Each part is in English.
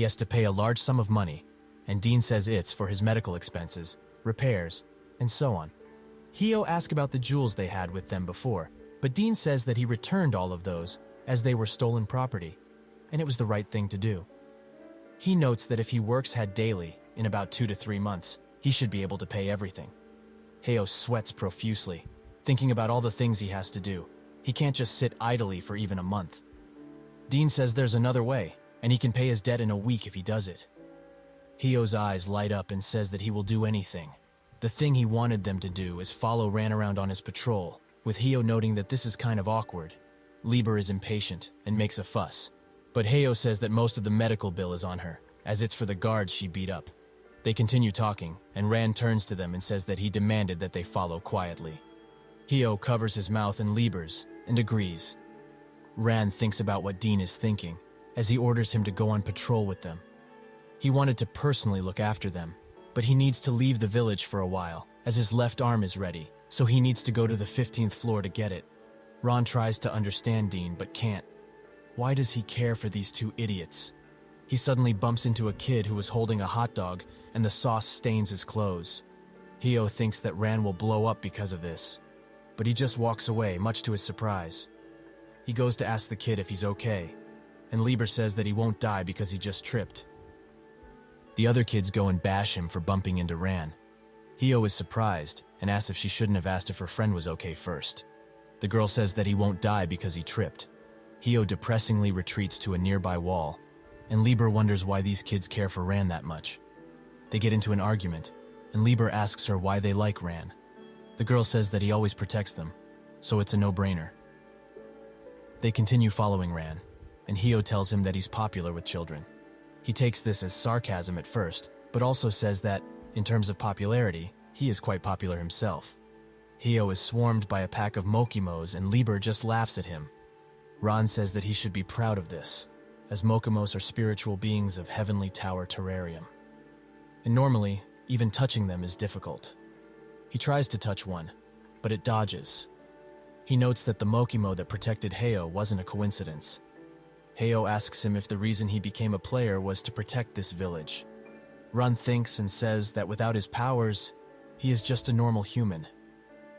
He has to pay a large sum of money, and Dean says it's for his medical expenses, repairs, and so on. Hio asks about the jewels they had with them before, but Dean says that he returned all of those as they were stolen property, and it was the right thing to do. He notes that if he works hard daily, in about 2 to 3 months, he should be able to pay everything. Hio sweats profusely, thinking about all the things he has to do. He can't just sit idly for even a month. Dean says there's another way, and he can pay his debt in a week if he does it. Hio's eyes light up and says that he will do anything. The thing he wanted them to do is follow Ran around on his patrol, with Hio noting that this is kind of awkward. Lieber is impatient and makes a fuss, but Hio says that most of the medical bill is on her, as it's for the guards she beat up. They continue talking, and Ran turns to them and says that he demanded that they follow quietly. Hio covers his mouth and Lieber's, and agrees. Ran thinks about what Dean is thinking, as he orders him to go on patrol with them. He wanted to personally look after them, but he needs to leave the village for a while, as his left arm is ready, so he needs to go to the 15th floor to get it. Ron tries to understand Dean, but can't. Why does he care for these two idiots? He suddenly bumps into a kid who was holding a hot dog, and the sauce stains his clothes. Hio thinks that Ran will blow up because of this, but he just walks away, much to his surprise. He goes to ask the kid if he's okay, and Lieber says that he won't die because he just tripped. The other kids go and bash him for bumping into Ran. Hio is surprised and asks if she shouldn't have asked if her friend was okay first. The girl says that he won't die because he tripped. Hio depressingly retreats to a nearby wall, and Lieber wonders why these kids care for Ran that much. They get into an argument, and Lieber asks her why they like Ran. The girl says that he always protects them, so it's a no-brainer. They continue following Ran, and Hio tells him that he's popular with children. He takes this as sarcasm at first, but also says that, in terms of popularity, he is quite popular himself. Hio is swarmed by a pack of Mokimos, and Lieber just laughs at him. Ran says that he should be proud of this, as Mokimos are spiritual beings of Heavenly Tower terrarium. And normally, even touching them is difficult. He tries to touch one, but it dodges. He notes that the Mokimo that protected Hio wasn't a coincidence. Hio asks him if the reason he became a player was to protect this village. Ran thinks and says that without his powers, he is just a normal human.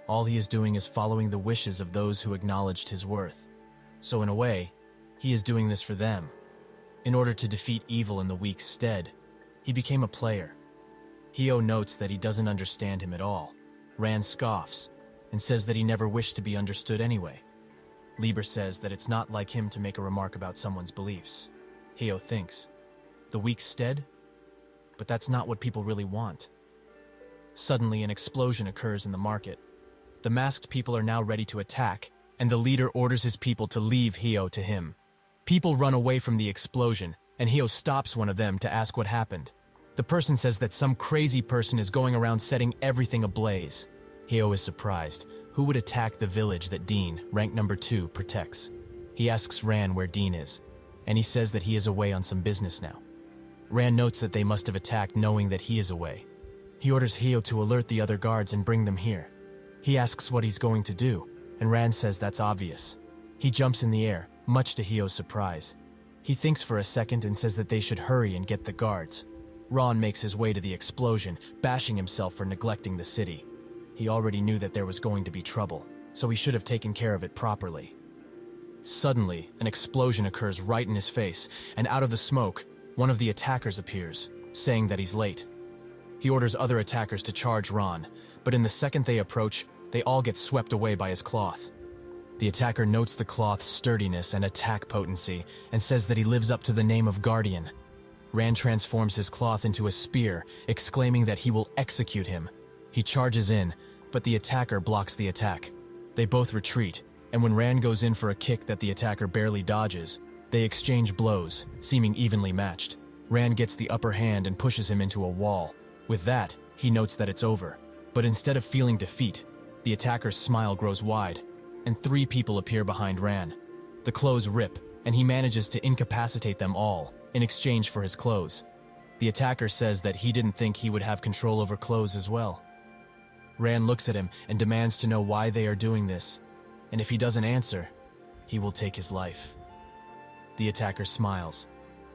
All he is doing is following the wishes of those who acknowledged his worth. So in a way, he is doing this for them. In order to defeat evil in the weak's stead, he became a player. Hio notes that he doesn't understand him at all. Ran scoffs and says that he never wished to be understood anyway. Lieber says that it's not like him to make a remark about someone's beliefs. Hio thinks, the weak's stead? But that's not what people really want. Suddenly, an explosion occurs in the market. The masked people are now ready to attack, and the leader orders his people to leave Hio to him. People run away from the explosion, and Hio stops one of them to ask what happened. The person says that some crazy person is going around setting everything ablaze. Hio is surprised. Who would attack the village that Dean, rank number 2, protects? He asks Ran where Dean is, and he says that he is away on some business now. Ran notes that they must have attacked knowing that he is away. He orders Hio to alert the other guards and bring them here. He asks what he's going to do, and Ran says that's obvious. He jumps in the air, much to Hio's surprise. He thinks for a second and says that they should hurry and get the guards. Ran makes his way to the explosion, bashing himself for neglecting the city. He already knew that there was going to be trouble, so he should have taken care of it properly. Suddenly, an explosion occurs right in his face, and out of the smoke, one of the attackers appears, saying that he's late. He orders other attackers to charge Ran, but in the second they approach, they all get swept away by his cloth. The attacker notes the cloth's sturdiness and attack potency, and says that he lives up to the name of Guardian. Ran transforms his cloth into a spear, exclaiming that he will execute him. He charges in, but the attacker blocks the attack. They both retreat, and when Ran goes in for a kick that the attacker barely dodges, they exchange blows, seeming evenly matched. Ran gets the upper hand and pushes him into a wall. With that, he notes that it's over. But instead of feeling defeat, the attacker's smile grows wide, and 3 people appear behind Ran. The clothes rip, and he manages to incapacitate them all, in exchange for his clothes. The attacker says that he didn't think he would have control over clothes as well. Ran looks at him and demands to know why they are doing this, and if he doesn't answer, he will take his life. The attacker smiles,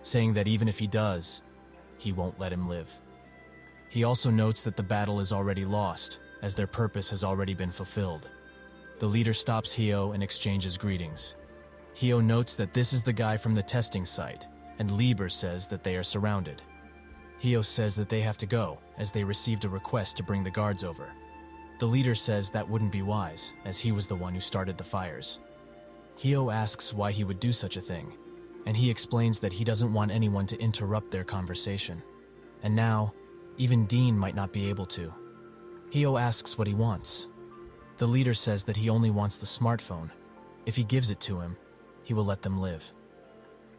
saying that even if he does, he won't let him live. He also notes that the battle is already lost, as their purpose has already been fulfilled. The leader stops Hyo and exchanges greetings. Hyo notes that this is the guy from the testing site, and Lieber says that they are surrounded. Hyo says that they have to go, as they received a request to bring the guards over. The leader says that wouldn't be wise, as he was the one who started the fires. Hyo asks why he would do such a thing, and he explains that he doesn't want anyone to interrupt their conversation. And now, even Dean might not be able to. Hyo asks what he wants. The leader says that he only wants the smartphone. If he gives it to him, he will let them live.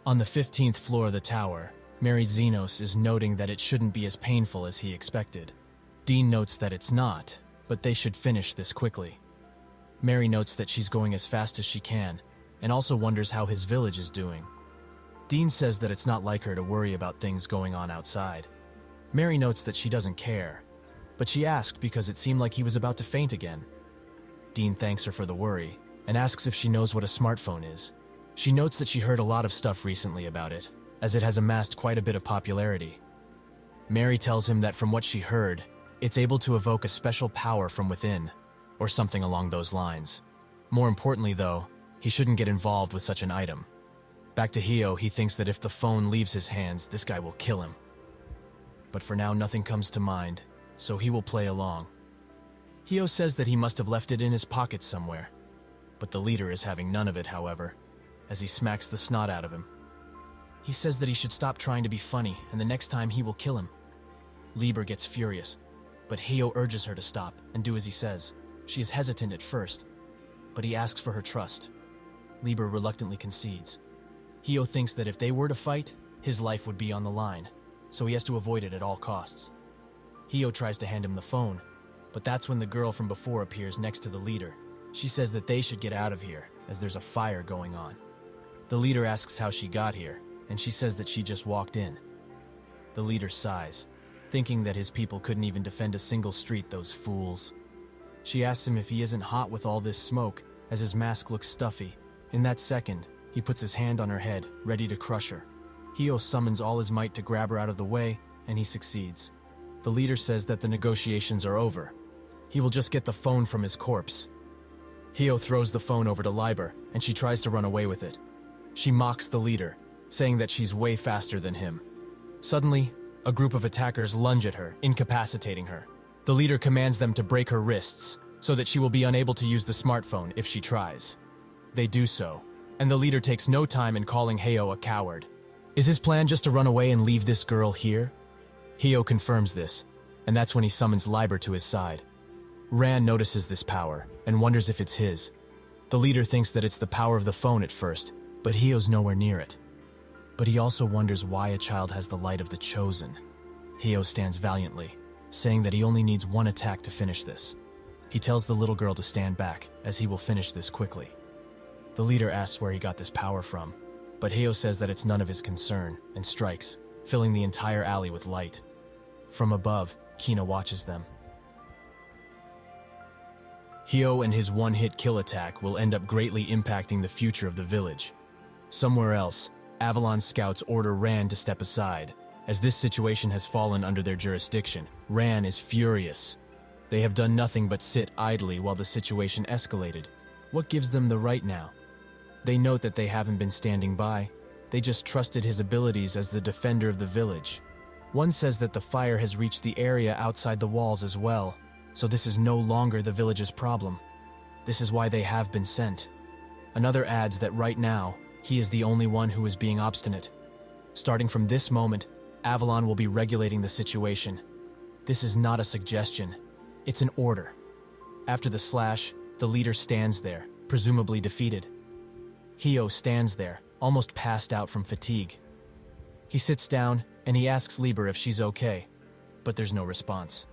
On the 15th floor of the tower, Mary Xenos is noting that it shouldn't be as painful as he expected. Dean notes that it's not, but they should finish this quickly. Mary notes that she's going as fast as she can, and also wonders how his village is doing. Dean says that it's not like her to worry about things going on outside. Mary notes that she doesn't care, but she asked because it seemed like he was about to faint again. Dean thanks her for the worry, and asks if she knows what a smartphone is. She notes that she heard a lot of stuff recently about it, as it has amassed quite a bit of popularity. Mary tells him that from what she heard, it's able to evoke a special power from within, or something along those lines. More importantly though, he shouldn't get involved with such an item. Back to Hyo, he thinks that if the phone leaves his hands, this guy will kill him. But for now, nothing comes to mind, so he will play along. Hyo says that he must have left it in his pocket somewhere, but the leader is having none of it, however, as he smacks the snot out of him. He says that he should stop trying to be funny, and the next time he will kill him. Lieber gets furious, but Hyo urges her to stop and do as he says. She is hesitant at first, but he asks for her trust. Lieber reluctantly concedes. Hyo thinks that if they were to fight, his life would be on the line, so he has to avoid it at all costs. Hyo tries to hand him the phone, but that's when the girl from before appears next to the leader. She says that they should get out of here, as there's a fire going on. The leader asks how she got here, and she says that she just walked in. The leader sighs, thinking that his people couldn't even defend a single street, those fools. She asks him if he isn't hot with all this smoke, as his mask looks stuffy. In that second, he puts his hand on her head, ready to crush her. Hyo summons all his might to grab her out of the way, and he succeeds. The leader says that the negotiations are over. He will just get the phone from his corpse. Hyo throws the phone over to Lieber, and she tries to run away with it. She mocks the leader, saying that she's way faster than him. Suddenly, a group of attackers lunge at her, incapacitating her. The leader commands them to break her wrists, so that she will be unable to use the smartphone if she tries. They do so, and the leader takes no time in calling Hyo a coward. Is his plan just to run away and leave this girl here? Hyo confirms this, and that's when he summons Lieber to his side. Ran notices this power, and wonders if it's his. The leader thinks that it's the power of the phone at first, but Hyo's nowhere near it. But he also wonders why a child has the light of the chosen. Hyo stands valiantly, saying that he only needs one attack to finish this. He tells the little girl to stand back, as he will finish this quickly. The leader asks where he got this power from, but Hyo says that it's none of his concern, and strikes, filling the entire alley with light. From above, Kina watches them. Hyo and his one-hit kill attack will end up greatly impacting the future of the village. Somewhere else, Avalon scouts order Ran to step aside. As this situation has fallen under their jurisdiction, Ran is furious. They have done nothing but sit idly while the situation escalated. What gives them the right now? They note that they haven't been standing by. They just trusted his abilities as the defender of the village. One says that the fire has reached the area outside the walls as well, so this is no longer the village's problem. This is why they have been sent. Another adds that right now, he is the only one who is being obstinate. Starting from this moment, Avalon will be regulating the situation. This is not a suggestion. It's an order. After the slash, the leader stands there, presumably defeated. Hyo stands there, almost passed out from fatigue. He sits down, and he asks Lieber if she's okay, but there's no response.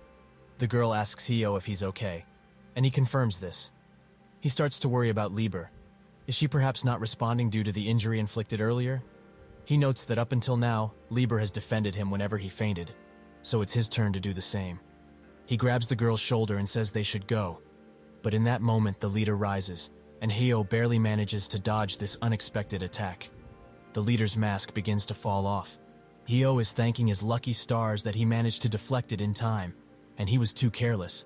The girl asks Hyo if he's okay, and he confirms this. He starts to worry about Lieber. Is she perhaps not responding due to the injury inflicted earlier? He notes that up until now, Lieber has defended him whenever he fainted, so it's his turn to do the same. He grabs the girl's shoulder and says they should go, but in that moment the leader rises, and Hyo barely manages to dodge this unexpected attack. the leader's mask begins to fall off. Hio is thanking his lucky stars that he managed to deflect it in time, and he was too careless.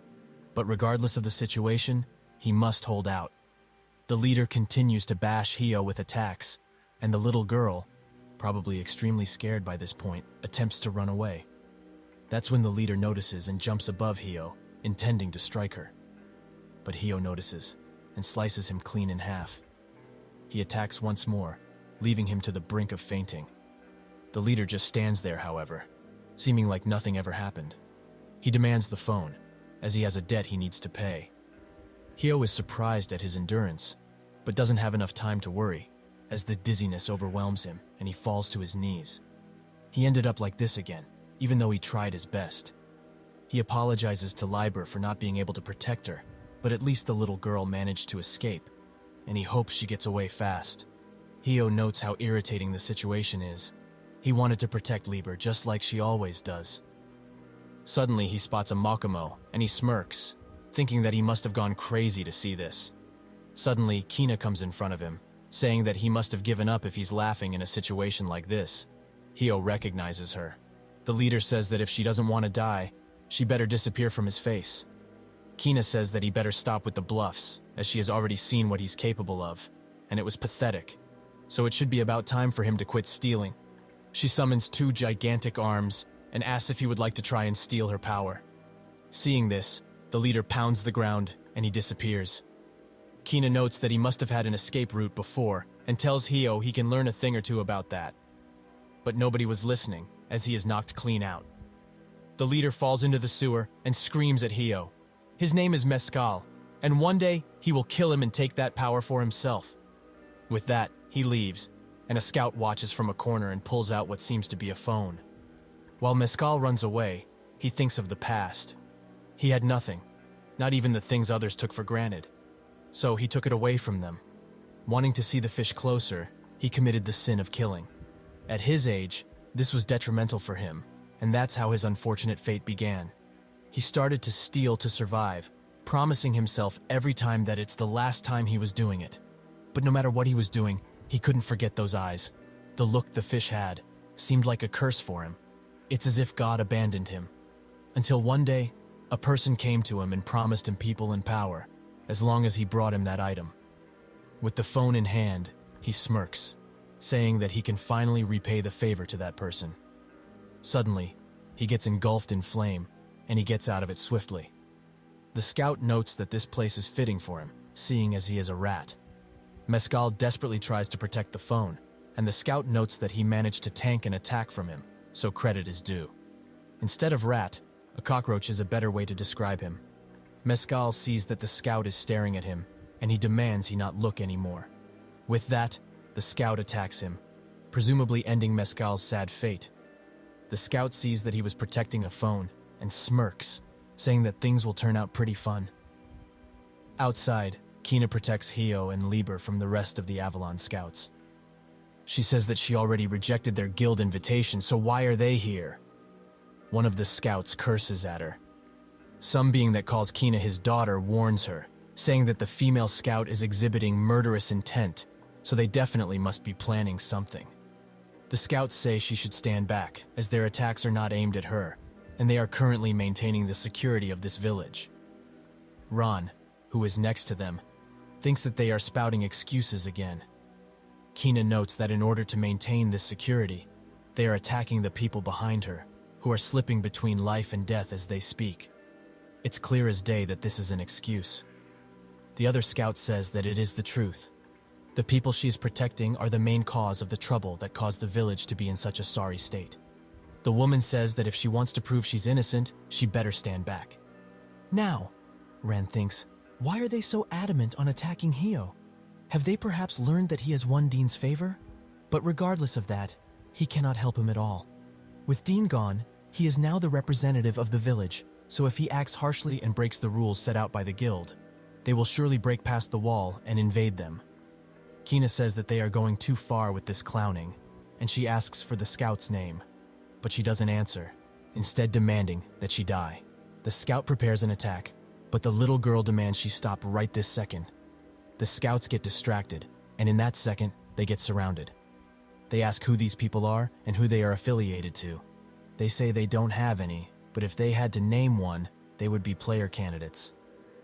But regardless of the situation, he must hold out. The leader continues to bash Hio with attacks, and the little girl, probably extremely scared by this point, attempts to run away. That's when the leader notices and jumps above Hio, intending to strike her. But Hio notices and slices him clean in half. He attacks once more, leaving him to the brink of fainting. The leader just stands there, however, seeming like nothing ever happened. He demands the phone, as he has a debt he needs to pay. Hio is surprised at his endurance, but doesn't have enough time to worry, as the dizziness overwhelms him and he falls to his knees. He ended up like this again, even though he tried his best. He apologizes to Liber for not being able to protect her, but at least the little girl managed to escape, and he hopes she gets away fast. Hio notes how irritating the situation is. He wanted to protect Liber just like she always does. Suddenly he spots a Makomo, and he smirks, thinking that he must have gone crazy to see this. Suddenly, Kina comes in front of him, saying that he must have given up if he's laughing in a situation like this. Hio recognizes her. The leader says that if she doesn't want to die, she better disappear from his face. Kina says that he better stop with the bluffs, as she has already seen what he's capable of, and it was pathetic. So it should be about time for him to quit stealing. She summons 2 gigantic arms and asks if he would like to try and steal her power. Seeing this, the leader pounds the ground and he disappears. Kina notes that he must have had an escape route before and tells Hio he can learn a thing or two about that. But nobody was listening, as he is knocked clean out. The leader falls into the sewer and screams at Hio. His name is Mescal, and one day he will kill him and take that power for himself. With that, he leaves, and a scout watches from a corner and pulls out what seems to be a phone. While Mescal runs away, he thinks of the past. He had nothing, not even the things others took for granted. So he took it away from them. Wanting to see the fish closer, he committed the sin of killing. At his age, this was detrimental for him, and that's how his unfortunate fate began. He started to steal to survive, promising himself every time that it's the last time he was doing it. But no matter what he was doing, he couldn't forget those eyes. The look the fish had seemed like a curse for him. It's as if God abandoned him. Until one day, a person came to him and promised him people and power, as long as he brought him that item. With the phone in hand, he smirks, saying that he can finally repay the favor to that person. Suddenly, he gets engulfed in flame, and he gets out of it swiftly. The scout notes that this place is fitting for him, seeing as he is a rat. Mescal desperately tries to protect the phone, and the scout notes that he managed to tank an attack from him, so credit is due. Instead of rat, a cockroach is a better way to describe him. Mescal sees that the scout is staring at him, and he demands he not look anymore. With that, the scout attacks him, presumably ending Mescal's sad fate. The scout sees that he was protecting a phone, and smirks, saying that things will turn out pretty fun. Outside, Kina protects Hio and Liber from the rest of the Avalon scouts. She says that she already rejected their guild invitation, so why are they here? One of the scouts curses at her. Some being that calls Kina his daughter warns her, saying that the female scout is exhibiting murderous intent, so they definitely must be planning something. The scouts say she should stand back, as their attacks are not aimed at her, and they are currently maintaining the security of this village. Ron, who is next to them, thinks that they are spouting excuses again. Kina notes that in order to maintain this security, they are attacking the people behind her, who are slipping between life and death as they speak. It's clear as day that this is an excuse. The other scout says that it is the truth. The people she is protecting are the main cause of the trouble that caused the village to be in such a sorry state. The woman says that if she wants to prove she's innocent, she better stand back. Now, Ran thinks, why are they so adamant on attacking Hio? Have they perhaps learned that he has won Dean's favor? But regardless of that, he cannot help him at all. With Dean gone, he is now the representative of the village, so if he acts harshly and breaks the rules set out by the guild, they will surely break past the wall and invade them. Kina says that they are going too far with this clowning, and she asks for the scout's name, but she doesn't answer, instead demanding that she die. The scout prepares an attack, but the little girl demands she stop right this second. The scouts get distracted, and in that second, they get surrounded. They ask who these people are and who they are affiliated to. They say they don't have any, but if they had to name one, they would be player candidates.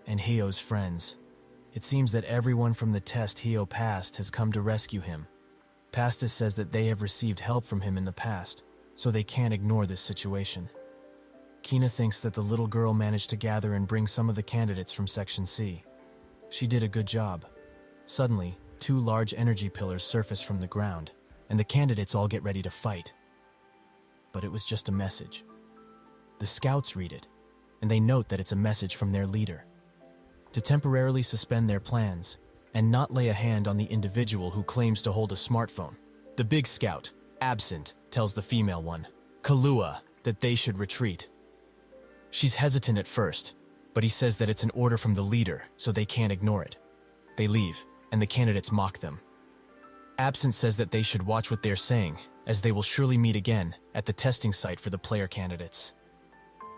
And Hio's friends. It seems that everyone from the test Hio passed has come to rescue him. Pastis says that they have received help from him in the past, so they can't ignore this situation. Kina thinks that the little girl managed to gather and bring some of the candidates from Section C. She did a good job. Suddenly, 2 large energy pillars surface from the ground, and the candidates all get ready to fight. But it was just a message. The scouts read it, and they note that it's a message from their leader. To temporarily suspend their plans, and not lay a hand on the individual who claims to hold a smartphone. The big scout, Absent, tells the female one, Kalua, that they should retreat. She's hesitant at first, but he says that it's an order from the leader, so they can't ignore it. They leave, and the candidates mock them. Absent says that they should watch what they're saying, as they will surely meet again at the testing site for the player candidates.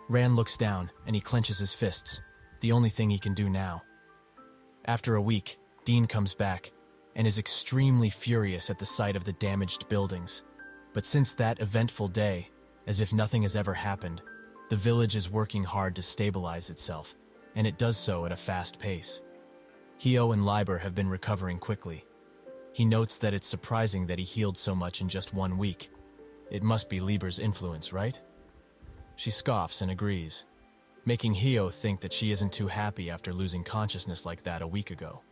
Ran looks down, and he clenches his fists, the only thing he can do now. After a week, Dean comes back, and is extremely furious at the sight of the damaged buildings. But since that eventful day, as if nothing has ever happened, the village is working hard to stabilize itself, and it does so at a fast pace. Hio and Liber have been recovering quickly. He notes that it's surprising that he healed so much in just 1 week. It must be Liber's influence, right? She scoffs and agrees, making Hio think that she isn't too happy after losing consciousness like that a week ago.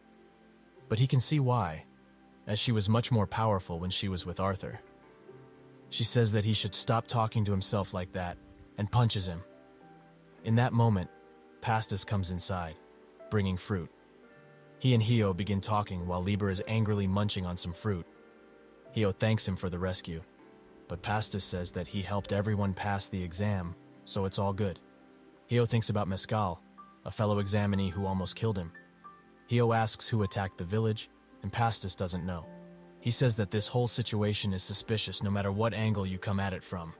But he can see why, as she was much more powerful when she was with Arthur. She says that he should stop talking to himself like that, and punches him. In that moment, Pastis comes inside, bringing fruit. He and Hio begin talking while Liber is angrily munching on some fruit. Hio thanks him for the rescue, but Pastis says that he helped everyone pass the exam, so it's all good. Hio thinks about Mescal, a fellow examinee who almost killed him. Hio asks who attacked the village, and Pastis doesn't know. He says that this whole situation is suspicious no matter what angle you come at it from,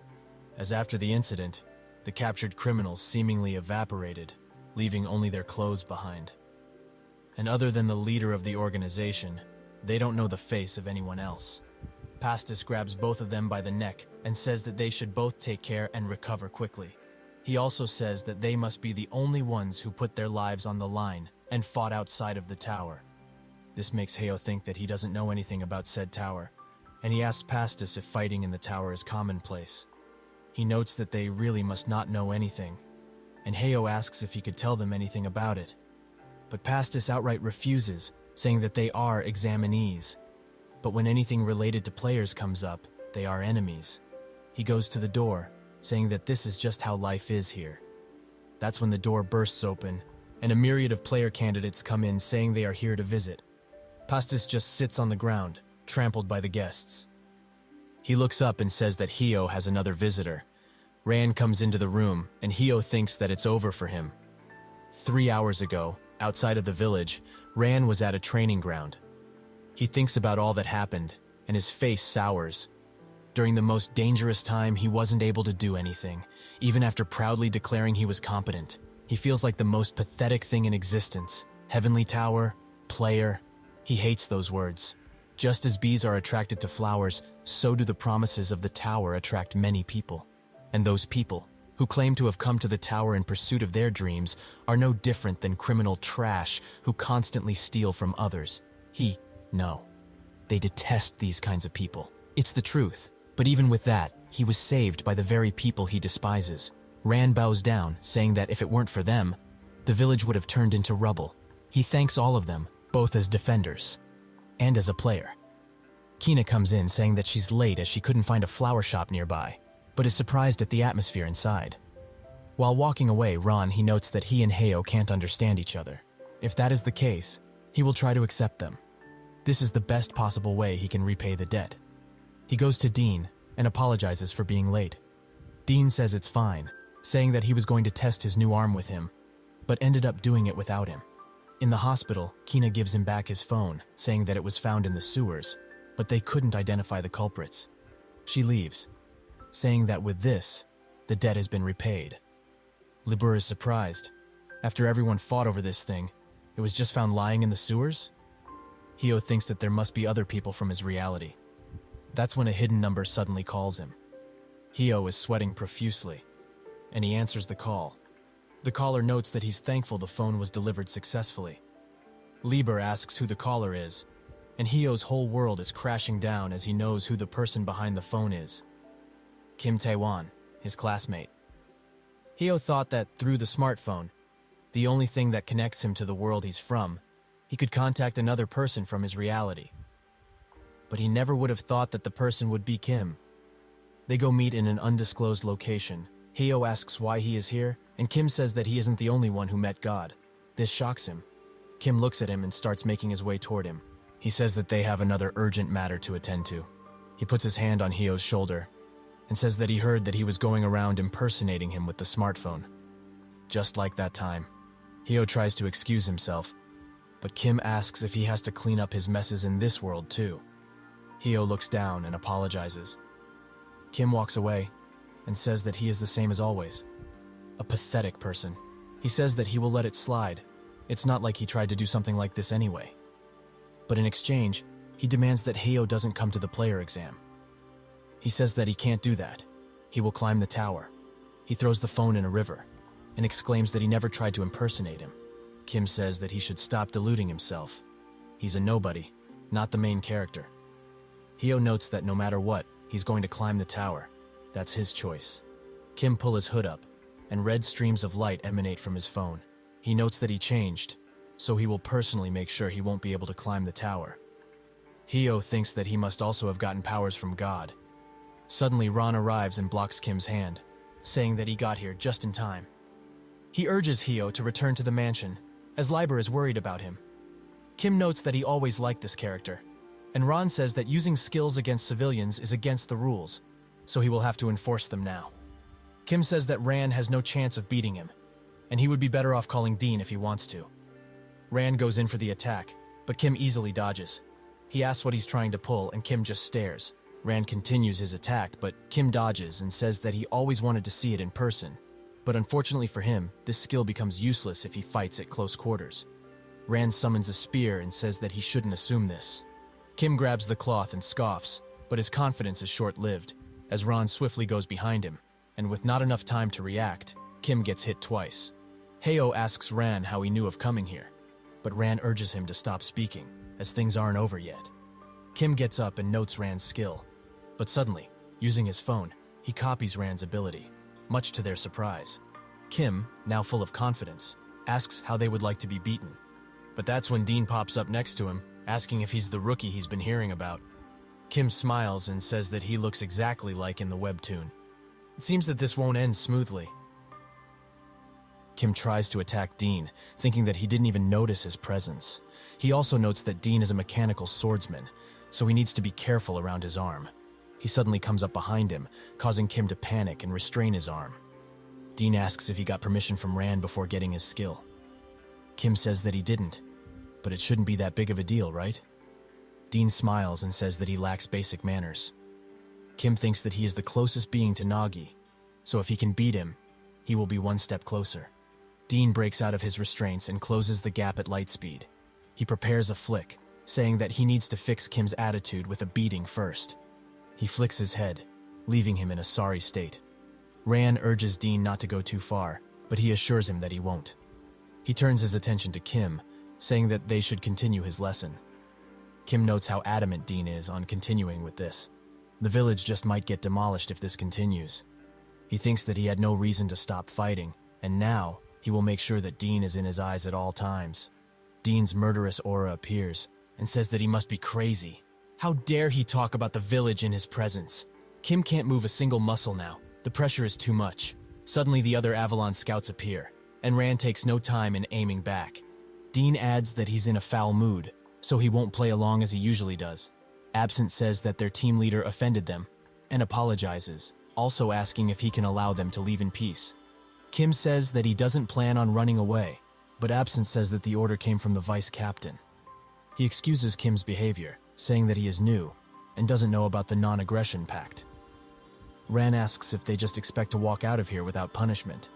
as after the incident, the captured criminals seemingly evaporated, leaving only their clothes behind. And other than the leader of the organization, they don't know the face of anyone else. Pastis grabs both of them by the neck and says that they should both take care and recover quickly. He also says that they must be the only ones who put their lives on the line and fought outside of the tower. This makes Hio think that he doesn't know anything about said tower, and he asks Pastis if fighting in the tower is commonplace. He notes that they really must not know anything, and Hio asks if he could tell them anything about it. But Pastis outright refuses, saying that they are examinees. But when anything related to players comes up, they are enemies. He goes to the door, saying that this is just how life is here. That's when the door bursts open, and a myriad of player candidates come in saying they are here to visit. Pastis just sits on the ground, trampled by the guests. He looks up and says that Hio has another visitor. Ran comes into the room, and Hio thinks that it's over for him. 3 hours ago, outside of the village, Ran was at a training ground. He thinks about all that happened, and his face sours. During the most dangerous time, he wasn't able to do anything, even after proudly declaring he was competent. He feels like the most pathetic thing in existence. Heavenly Tower, player. He hates those words. Just as bees are attracted to flowers, so do the promises of the tower attract many people. And those people, who claim to have come to the tower in pursuit of their dreams, are no different than criminal trash who constantly steal from others. No. They detest these kinds of people. It's the truth. But even with that, he was saved by the very people he despises. Ran bows down, saying that if it weren't for them, the village would have turned into rubble. He thanks all of them, both as defenders and as a player. Kina comes in saying that she's late as she couldn't find a flower shop nearby, but is surprised at the atmosphere inside. While walking away, he notes that he and Hio can't understand each other. If that is the case, he will try to accept them. This is the best possible way he can repay the debt. He goes to Dean and apologizes for being late. Dean says it's fine, saying that he was going to test his new arm with him, but ended up doing it without him. In the hospital, Kina gives him back his phone, saying that it was found in the sewers, but they couldn't identify the culprits. She leaves, saying that with this, the debt has been repaid. Liber is surprised. After everyone fought over this thing, it was just found lying in the sewers? Hio thinks that there must be other people from his reality. That's when a hidden number suddenly calls him. Hio is sweating profusely, and he answers the call. The caller notes that he's thankful the phone was delivered successfully. Lieber asks who the caller is, and Hio's whole world is crashing down as he knows who the person behind the phone is. Kim Tae-won, his classmate. Hio thought that through the smartphone, the only thing that connects him to the world he's from, he could contact another person from his reality. But he never would have thought that the person would be Kim. They go meet in an undisclosed location. Hio asks why he is here, and Kim says that he isn't the only one who met God. This shocks him. Kim looks at him and starts making his way toward him. He says that they have another urgent matter to attend to. He puts his hand on Hio's shoulder and says that he heard that he was going around impersonating him with the smartphone. Just like that time, Hio tries to excuse himself, but Kim asks if he has to clean up his messes in this world too. Hio looks down and apologizes. Kim walks away and says that he is the same as always. A pathetic person. He says that he will let it slide. It's not like he tried to do something like this anyway. But in exchange, he demands that Hio doesn't come to the player exam. He says that he can't do that. He will climb the tower. He throws the phone in a river and exclaims that he never tried to impersonate him. Kim says that he should stop deluding himself. He's a nobody, not the main character. Hio notes that no matter what, he's going to climb the tower. That's his choice. Kim pulls his hood up, and red streams of light emanate from his phone. He notes that he changed, so he will personally make sure he won't be able to climb the tower. Hio thinks that he must also have gotten powers from God. Suddenly, Ron arrives and blocks Kim's hand, saying that he got here just in time. He urges Hio to return to the mansion, as Lieber is worried about him. Kim notes that he always liked this character, and Ron says that using skills against civilians is against the rules, so he will have to enforce them now. Kim says that Ran has no chance of beating him, and he would be better off calling Dean if he wants to. Ran goes in for the attack, but Kim easily dodges. He asks what he's trying to pull, and Kim just stares. Ran continues his attack, but Kim dodges and says that he always wanted to see it in person. But unfortunately for him, this skill becomes useless if he fights at close quarters. Ran summons a spear and says that he shouldn't assume this. Kim grabs the cloth and scoffs, but his confidence is short-lived, as Ron swiftly goes behind him, and with not enough time to react, Kim gets hit twice. Heo asks Ran how he knew of coming here, but Ran urges him to stop speaking, as things aren't over yet. Kim gets up and notes Ran's skill, but suddenly, using his phone, he copies Ran's ability, much to their surprise. Kim, now full of confidence, asks how they would like to be beaten. But that's when Dean pops up next to him, asking if he's the rookie he's been hearing about. Kim smiles and says that he looks exactly like in the webtoon. It seems that this won't end smoothly. Kim tries to attack Dean, thinking that he didn't even notice his presence. He also notes that Dean is a mechanical swordsman, so he needs to be careful around his arm. He suddenly comes up behind him, causing Kim to panic and restrain his arm. Dean asks if he got permission from Rand before getting his skill. Kim says that he didn't, but it shouldn't be that big of a deal, right? Dean smiles and says that he lacks basic manners. Kim thinks that he is the closest being to Nagi, so if he can beat him, he will be one step closer. Dean breaks out of his restraints and closes the gap at light speed. He prepares a flick, saying that he needs to fix Kim's attitude with a beating first. He flicks his head, leaving him in a sorry state. Ran urges Dean not to go too far, but he assures him that he won't. He turns his attention to Kim, saying that they should continue his lesson. Kim notes how adamant Dean is on continuing with this. The village just might get demolished if this continues. He thinks that he had no reason to stop fighting, and now he will make sure that Dean is in his eyes at all times. Dean's murderous aura appears and says that he must be crazy. How dare he talk about the village in his presence? Kim can't move a single muscle now. The pressure is too much. Suddenly the other Avalon scouts appear, and Rand takes no time in aiming back. Dean adds that he's in a foul mood, so he won't play along as he usually does. Absent says that their team leader offended them, and apologizes, also asking if he can allow them to leave in peace. Kim says that he doesn't plan on running away, but Absent says that the order came from the vice captain. He excuses Kim's behavior, saying that he is new, and doesn't know about the non-aggression pact. Ran asks if they just expect to walk out of here without punishment,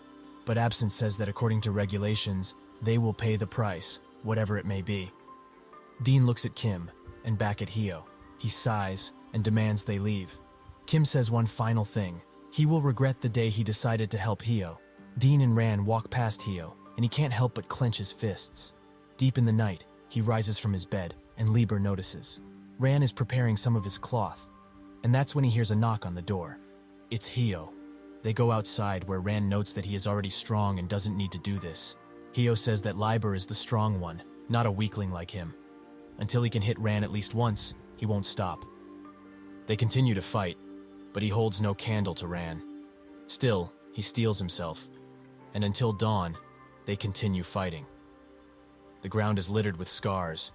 but Absent says that according to regulations, they will pay the price, whatever it may be. Dean looks at Kim, and back at Hio. He sighs, and demands they leave. Kim says one final thing. He will regret the day he decided to help Hyo. Dean and Ran walk past Hyo, and he can't help but clench his fists. Deep in the night, he rises from his bed, and Lieber notices. Ran is preparing some of his cloth, and that's when he hears a knock on the door. It's Hyo. They go outside, where Ran notes that he is already strong and doesn't need to do this. Hyo says that Lieber is the strong one, not a weakling like him. Until he can hit Ran at least once, he won't stop. They continue to fight, but he holds no candle to Ran. Still, he steels himself, and until dawn, they continue fighting. The ground is littered with scars,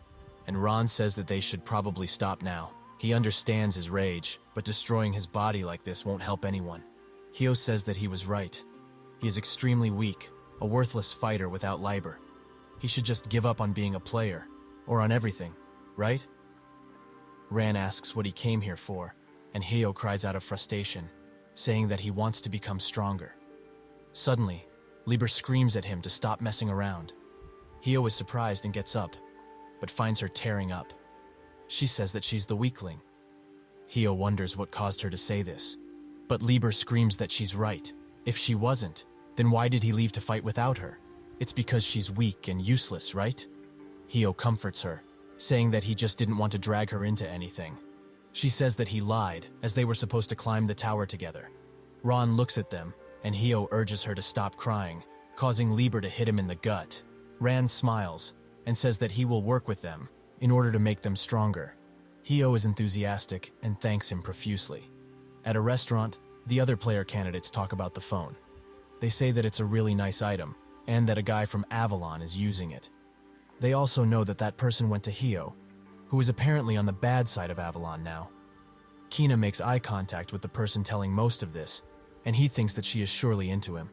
and Ran says that they should probably stop now. He understands his rage, but destroying his body like this won't help anyone. Hyo says that he was right. He is extremely weak, a worthless fighter without Lieber. He should just give up on being a player, or on everything, right? Ran asks what he came here for, and Hyo cries out of frustration, saying that he wants to become stronger. Suddenly, Lieber screams at him to stop messing around. Hyo is surprised and gets up, but finds her tearing up. She says that she's the weakling. Hyo wonders what caused her to say this, but Lieber screams that she's right. If she wasn't, then why did he leave to fight without her? It's because she's weak and useless, right? Hyo comforts her, saying that he just didn't want to drag her into anything. She says that he lied, as they were supposed to climb the tower together. Ran looks at them, and Hyo urges her to stop crying, causing Lieber to hit him in the gut. Ran smiles, and says that he will work with them, in order to make them stronger. Hyo is enthusiastic and thanks him profusely. At a restaurant, the other player candidates talk about the phone. They say that it's a really nice item, and that a guy from Avalon is using it. They also know that that person went to Hyo, who is apparently on the bad side of Avalon now. Kina makes eye contact with the person telling most of this, and he thinks that she is surely into him.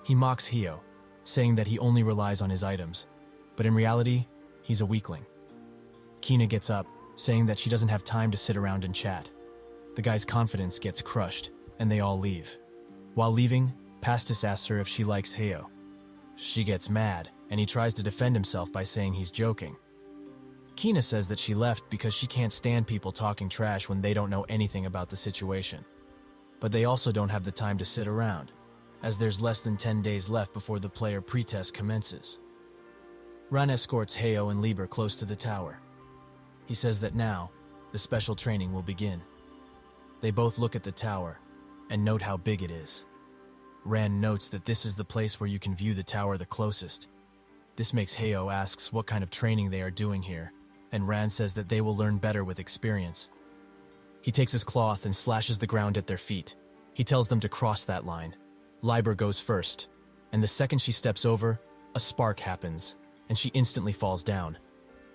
He mocks Hyo, saying that he only relies on his items, but in reality, he's a weakling. Kina gets up, saying that she doesn't have time to sit around and chat. The guy's confidence gets crushed, and they all leave. While leaving, Pastis asks her if she likes Hyo. She gets mad, and he tries to defend himself by saying he's joking. Kina says that she left because she can't stand people talking trash when they don't know anything about the situation. But they also don't have the time to sit around, as there's less than 10 days left before the player pretest commences. Ran escorts Hyo and Lieber close to the tower. He says that now, the special training will begin. They both look at the tower, and note how big it is. Ran notes that this is the place where you can view the tower the closest. This makes Hyo asks what kind of training they are doing here, and Ran says that they will learn better with experience. He takes his cloth and slashes the ground at their feet. He tells them to cross that line. Lieber goes first, and the second she steps over, a spark happens, and she instantly falls down.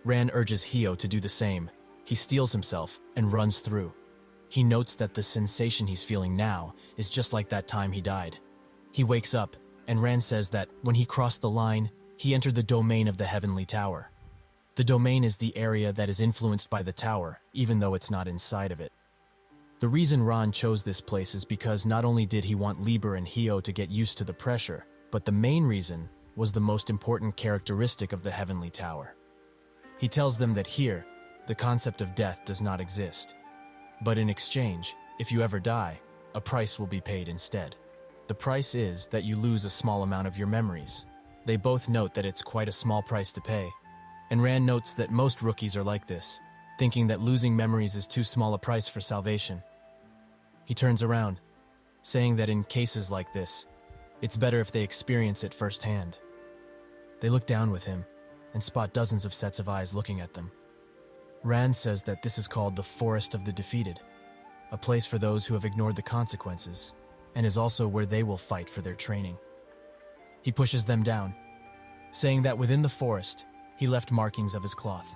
Ran urges Hyo to do the same. He steels himself and runs through. He notes that the sensation he's feeling now is just like that time he died. He wakes up, and Ran says that when he crossed the line, he entered the domain of the Heavenly Tower. The domain is the area that is influenced by the tower, even though it's not inside of it. The reason Ran chose this place is because not only did he want Lieber and Hyo to get used to the pressure, but the main reason was the most important characteristic of the Heavenly Tower. He tells them that here, the concept of death does not exist. But in exchange, if you ever die, a price will be paid instead. The price is that you lose a small amount of your memories. They both note that it's quite a small price to pay, and Ran notes that most rookies are like this, thinking that losing memories is too small a price for salvation. He turns around, saying that in cases like this, it's better if they experience it firsthand. They look down with him, and spot dozens of sets of eyes looking at them. Ran says that this is called the Forest of the Defeated, a place for those who have ignored the consequences, and is also where they will fight for their training. He pushes them down, saying that within the forest, he left markings of his cloth.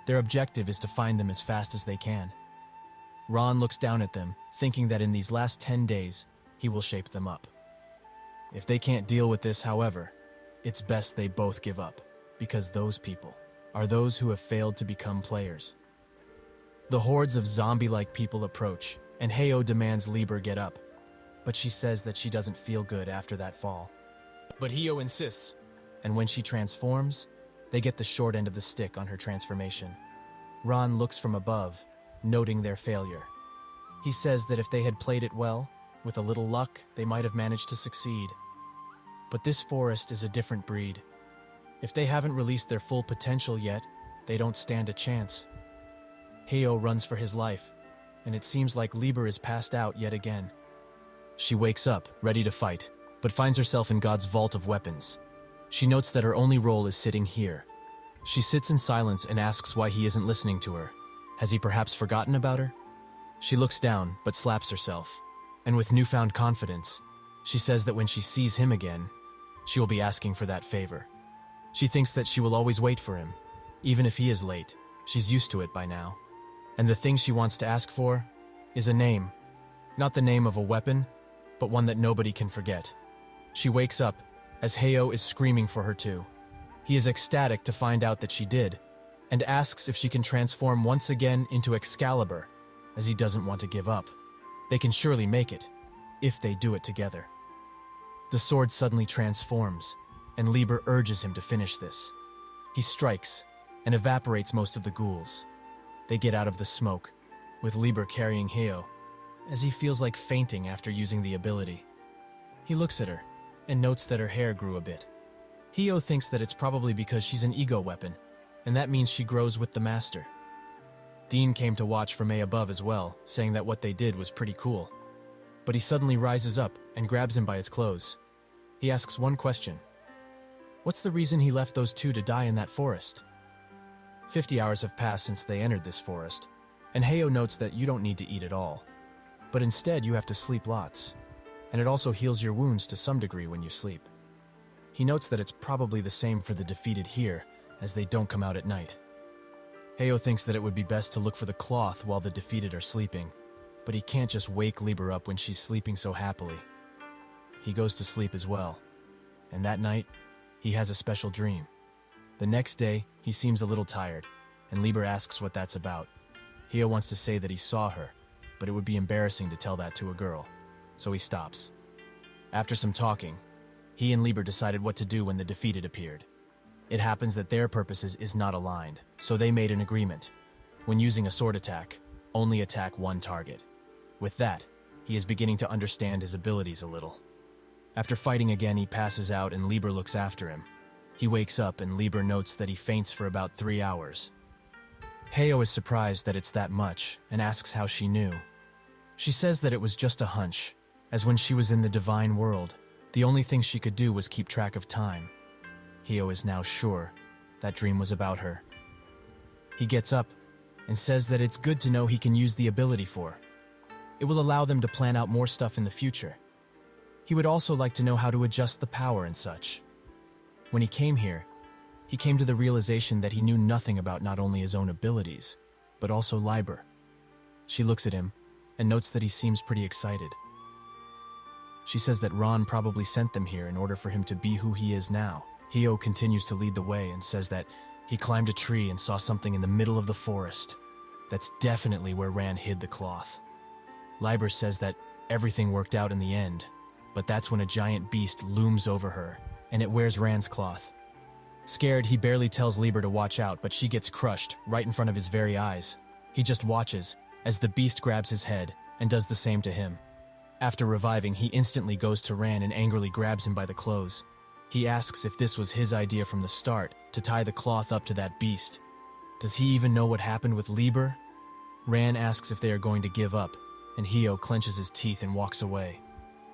Their objective is to find them as fast as they can. Ran looks down at them, thinking that in these last 10 days, he will shape them up. If they can't deal with this, however, it's best they both give up, because those people are those who have failed to become players. The hordes of zombie-like people approach, and Hyo demands Lieber get up, but she says that she doesn't feel good after that fall. But Hyo insists, and when she transforms, they get the short end of the stick on her transformation. Ran looks from above, noting their failure. He says that if they had played it well, with a little luck, they might have managed to succeed. But this forest is a different breed. If they haven't released their full potential yet, they don't stand a chance. Heyo runs for his life, and it seems like Liber is passed out yet again. She wakes up, ready to fight, but finds herself in God's vault of weapons. She notes that her only role is sitting here. She sits in silence and asks why he isn't listening to her. Has he perhaps forgotten about her? She looks down, but slaps herself. And with newfound confidence, she says that when she sees him again, she will be asking for that favor. She thinks that she will always wait for him. Even if he is late, she's used to it by now. And the thing she wants to ask for is a name. Not the name of a weapon, but one that nobody can forget. She wakes up as Heyo is screaming for her too. He is ecstatic to find out that she did, and asks if she can transform once again into Excalibur, as he doesn't want to give up. They can surely make it, if they do it together. The sword suddenly transforms, and Liber urges him to finish this. He strikes, and evaporates most of the ghouls. They get out of the smoke, with Liber carrying Heyo, as he feels like fainting after using the ability. He looks at her, and notes that her hair grew a bit. Heyo thinks that it's probably because she's an ego weapon, and that means she grows with the master. Dean came to watch from above as well, saying that what they did was pretty cool. But he suddenly rises up and grabs him by his clothes. He asks one question. What's the reason he left those two to die in that forest? 50 hours have passed since they entered this forest, and Heyo notes that you don't need to eat at all. But instead you have to sleep lots, and it also heals your wounds to some degree when you sleep. He notes that it's probably the same for the defeated here, as they don't come out at night. Heyo thinks that it would be best to look for the cloth while the defeated are sleeping, but he can't just wake Liber up when she's sleeping so happily. He goes to sleep as well, and that night, he has a special dream. The next day, he seems a little tired, and Liber asks what that's about. Heyo wants to say that he saw her, but it would be embarrassing to tell that to a girl, so he stops. After some talking, he and Liber decided what to do when the defeated appeared. It happens that their purposes is not aligned, so they made an agreement. When using a sword attack, only attack one target. With that, he is beginning to understand his abilities a little. After fighting again, he passes out and Liber looks after him. He wakes up and Liber notes that he faints for about 3 hours. Heyo is surprised that it's that much and asks how she knew. She says that it was just a hunch, as when she was in the divine world, the only thing she could do was keep track of time. Heyo is now sure that dream was about her. He gets up and says that it's good to know he can use the ability for. It will allow them to plan out more stuff in the future. He would also like to know how to adjust the power and such. When he came here, he came to the realization that he knew nothing about not only his own abilities, but also Liber. She looks at him and notes that he seems pretty excited. She says that Ron probably sent them here in order for him to be who he is now. Heyo continues to lead the way and says that he climbed a tree and saw something in the middle of the forest. That's definitely where Ran hid the cloth. Liber says that everything worked out in the end, but that's when a giant beast looms over her, and it wears Ran's cloth. Scared, he barely tells Liber to watch out, but she gets crushed right in front of his very eyes. He just watches as the beast grabs his head and does the same to him. After reviving, he instantly goes to Ran and angrily grabs him by the clothes. He asks if this was his idea from the start, to tie the cloth up to that beast. Does he even know what happened with Liber? Ran asks if they are going to give up, and Heyo clenches his teeth and walks away.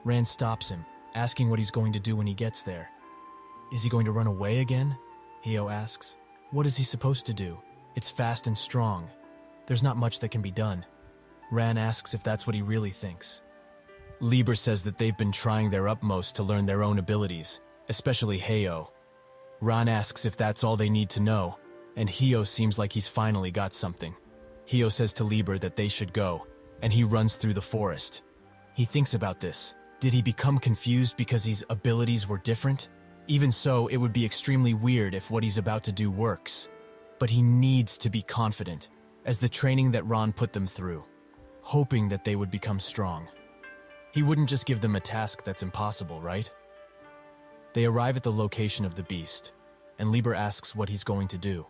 Ran stops him, asking what he's going to do when he gets there. Is he going to run away again? Heyo asks. What is he supposed to do? It's fast and strong. There's not much that can be done. Ran asks if that's what he really thinks. Liber says that they've been trying their utmost to learn their own abilities, especially Heyo. Ran asks if that's all they need to know, and Heyo seems like he's finally got something. Heyo says to Liber that they should go, and he runs through the forest. He thinks about this. Did he become confused because his abilities were different? Even so, it would be extremely weird if what he's about to do works. But he needs to be confident, as the training that Ron put them through, hoping that they would become strong. He wouldn't just give them a task that's impossible, right? They arrive at the location of the beast, and Liber asks what he's going to do.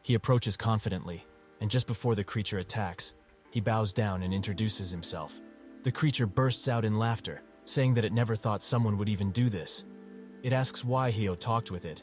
He approaches confidently, and just before the creature attacks, He bows down and introduces himself. The creature bursts out in laughter, saying that it never thought someone would even do this. It asks why Hio talked with it,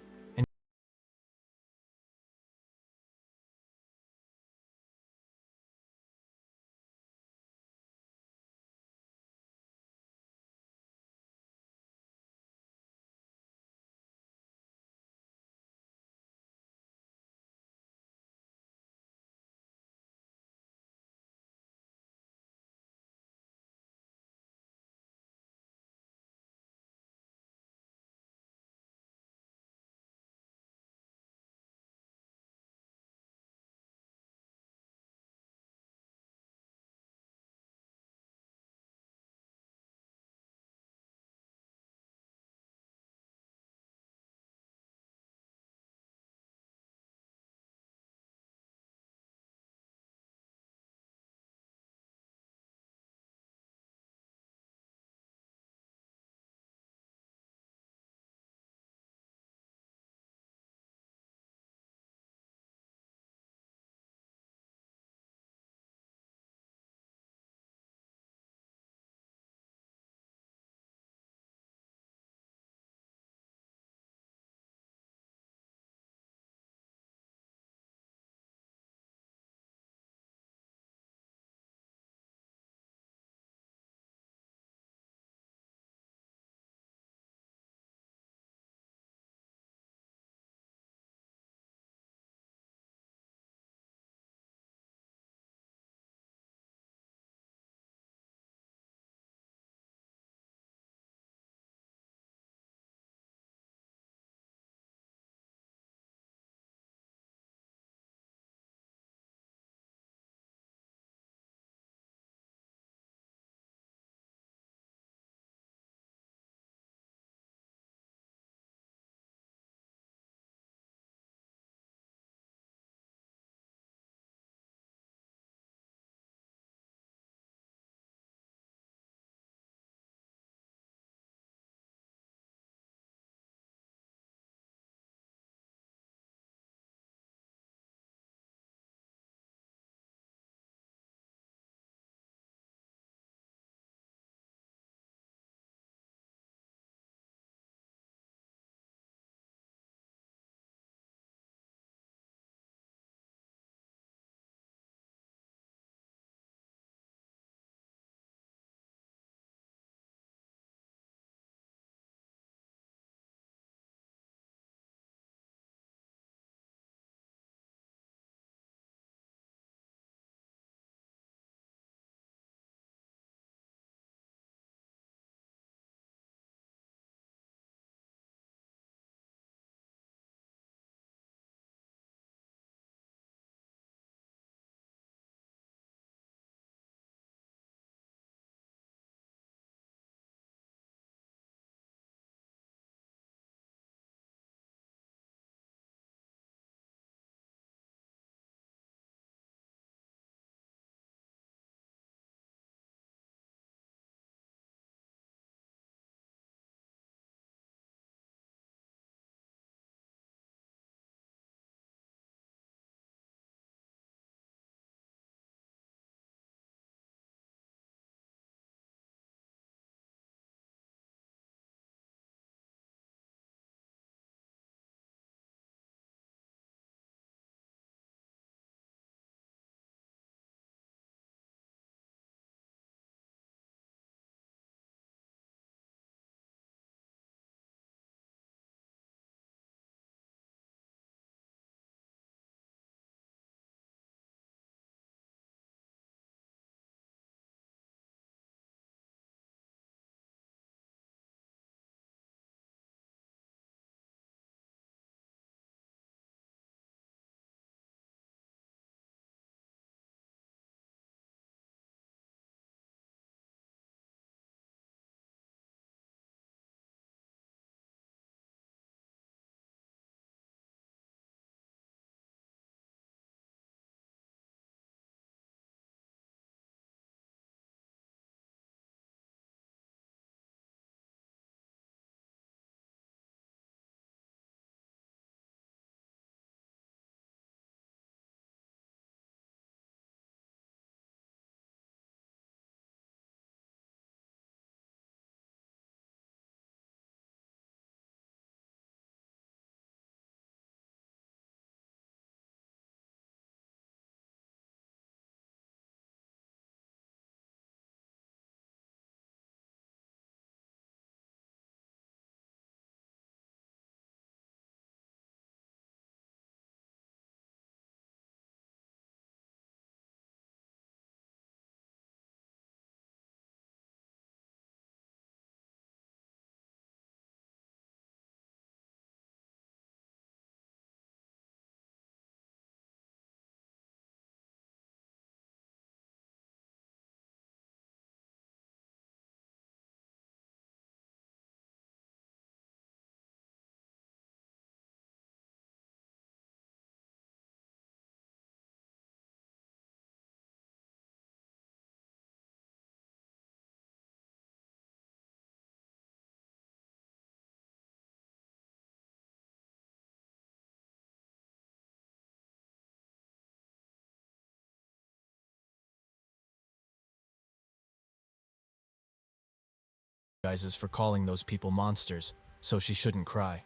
apologizes for calling those people monsters, so she shouldn't cry.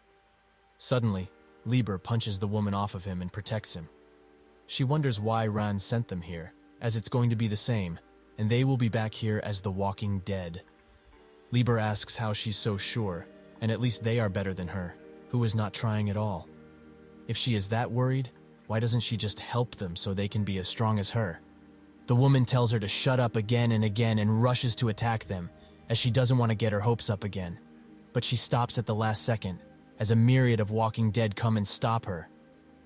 Suddenly, Lieber punches the woman off of him and protects him. She wonders why Ran sent them here, as it's going to be the same, and they will be back here as the Walking Dead. Lieber asks how she's so sure, and at least they are better than her, who is not trying at all. If she is that worried, why doesn't she just help them so they can be as strong as her? The woman tells her to shut up again and again and rushes to attack them, as she doesn't want to get her hopes up again. But she stops at the last second, as a myriad of Walking Dead come and stop her.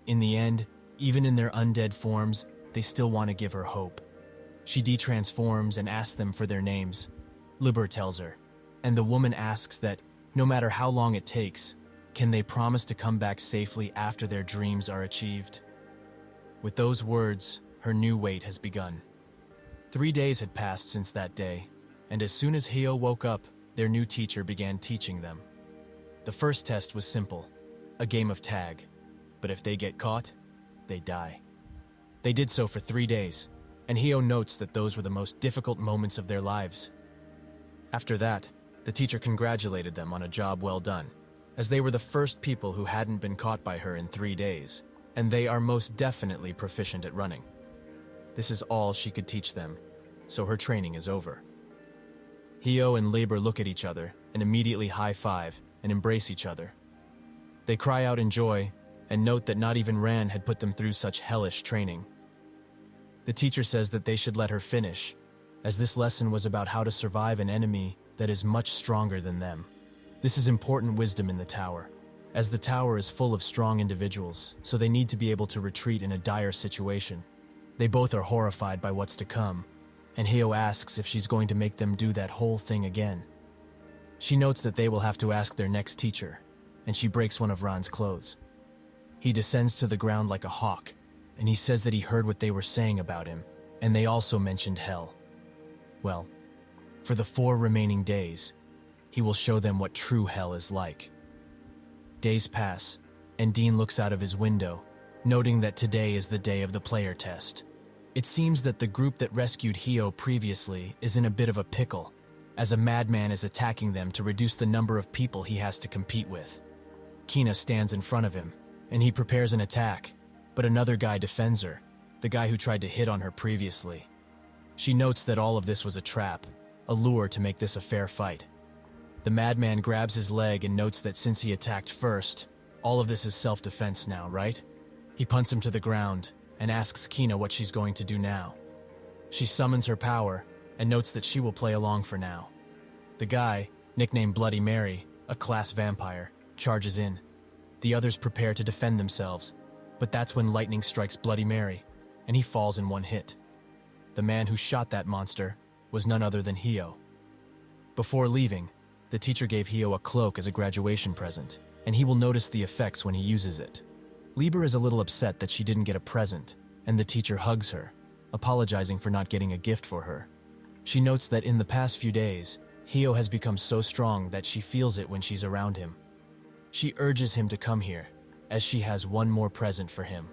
In the end, even in their undead forms, they still want to give her hope. She detransforms and asks them for their names. Lieber tells her, and the woman asks that, no matter how long it takes, can they promise to come back safely after their dreams are achieved? With those words, her new wait has begun. 3 days had passed since that day, and as soon as Hyo woke up, their new teacher began teaching them. The first test was simple, a game of tag, but if they get caught, they die. They did so for 3 days, and Hyo notes that those were the most difficult moments of their lives. After that, the teacher congratulated them on a job well done, as they were the first people who hadn't been caught by her in 3 days, and they are most definitely proficient at running. This is all she could teach them, so her training is over. Hyo and Lieber look at each other and immediately high-five and embrace each other. They cry out in joy and note that not even Ran had put them through such hellish training. The teacher says that they should let her finish, as this lesson was about how to survive an enemy that is much stronger than them. This is important wisdom in the tower, as the tower is full of strong individuals, so they need to be able to retreat in a dire situation. They both are horrified by what's to come, and Hyo asks if she's going to make them do that whole thing again. She notes that they will have to ask their next teacher, and she breaks one of Ran's clothes. He descends to the ground like a hawk, and he says that he heard what they were saying about him, and they also mentioned hell. Well, for the 4 remaining days, he will show them what true hell is like. Days pass, and Dean looks out of his window, noting that today is the day of the player test. It seems that the group that rescued Hyo previously is in a bit of a pickle, as a madman is attacking them to reduce the number of people he has to compete with. Kina stands in front of him, and he prepares an attack, but another guy defends her, the guy who tried to hit on her previously. She notes that all of this was a trap, a lure to make this a fair fight. The madman grabs his leg and notes that since he attacked first, all of this is self-defense now, right? He punts him to the ground and asks Kina what she's going to do now. She summons her power and notes that she will play along for now. The guy, nicknamed Bloody Mary, a class vampire, charges in. The others prepare to defend themselves, but that's when lightning strikes Bloody Mary, and he falls in one hit. The man who shot that monster was none other than Hyo. Before leaving, the teacher gave Hyo a cloak as a graduation present, and he will notice the effects when he uses it. Lieber is a little upset that she didn't get a present, and the teacher hugs her, apologizing for not getting a gift for her. She notes that in the past few days, Hyo has become so strong that she feels it when she's around him. She urges him to come here, as she has one more present for him.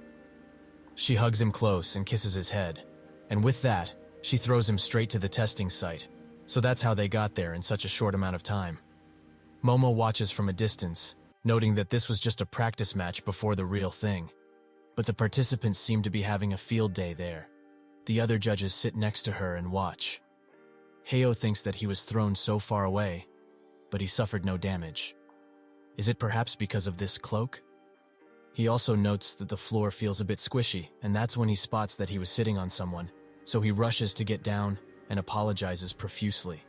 She hugs him close and kisses his head, and with that, she throws him straight to the testing site, so that's how they got there in such a short amount of time. Momo watches from a distance, noting that this was just a practice match before the real thing. But the participants seem to be having a field day there. The other judges sit next to her and watch. Hyo thinks that he was thrown so far away, but he suffered no damage. Is it perhaps because of this cloak? He also notes that the floor feels a bit squishy, and that's when he spots that he was sitting on someone, so he rushes to get down and apologizes profusely.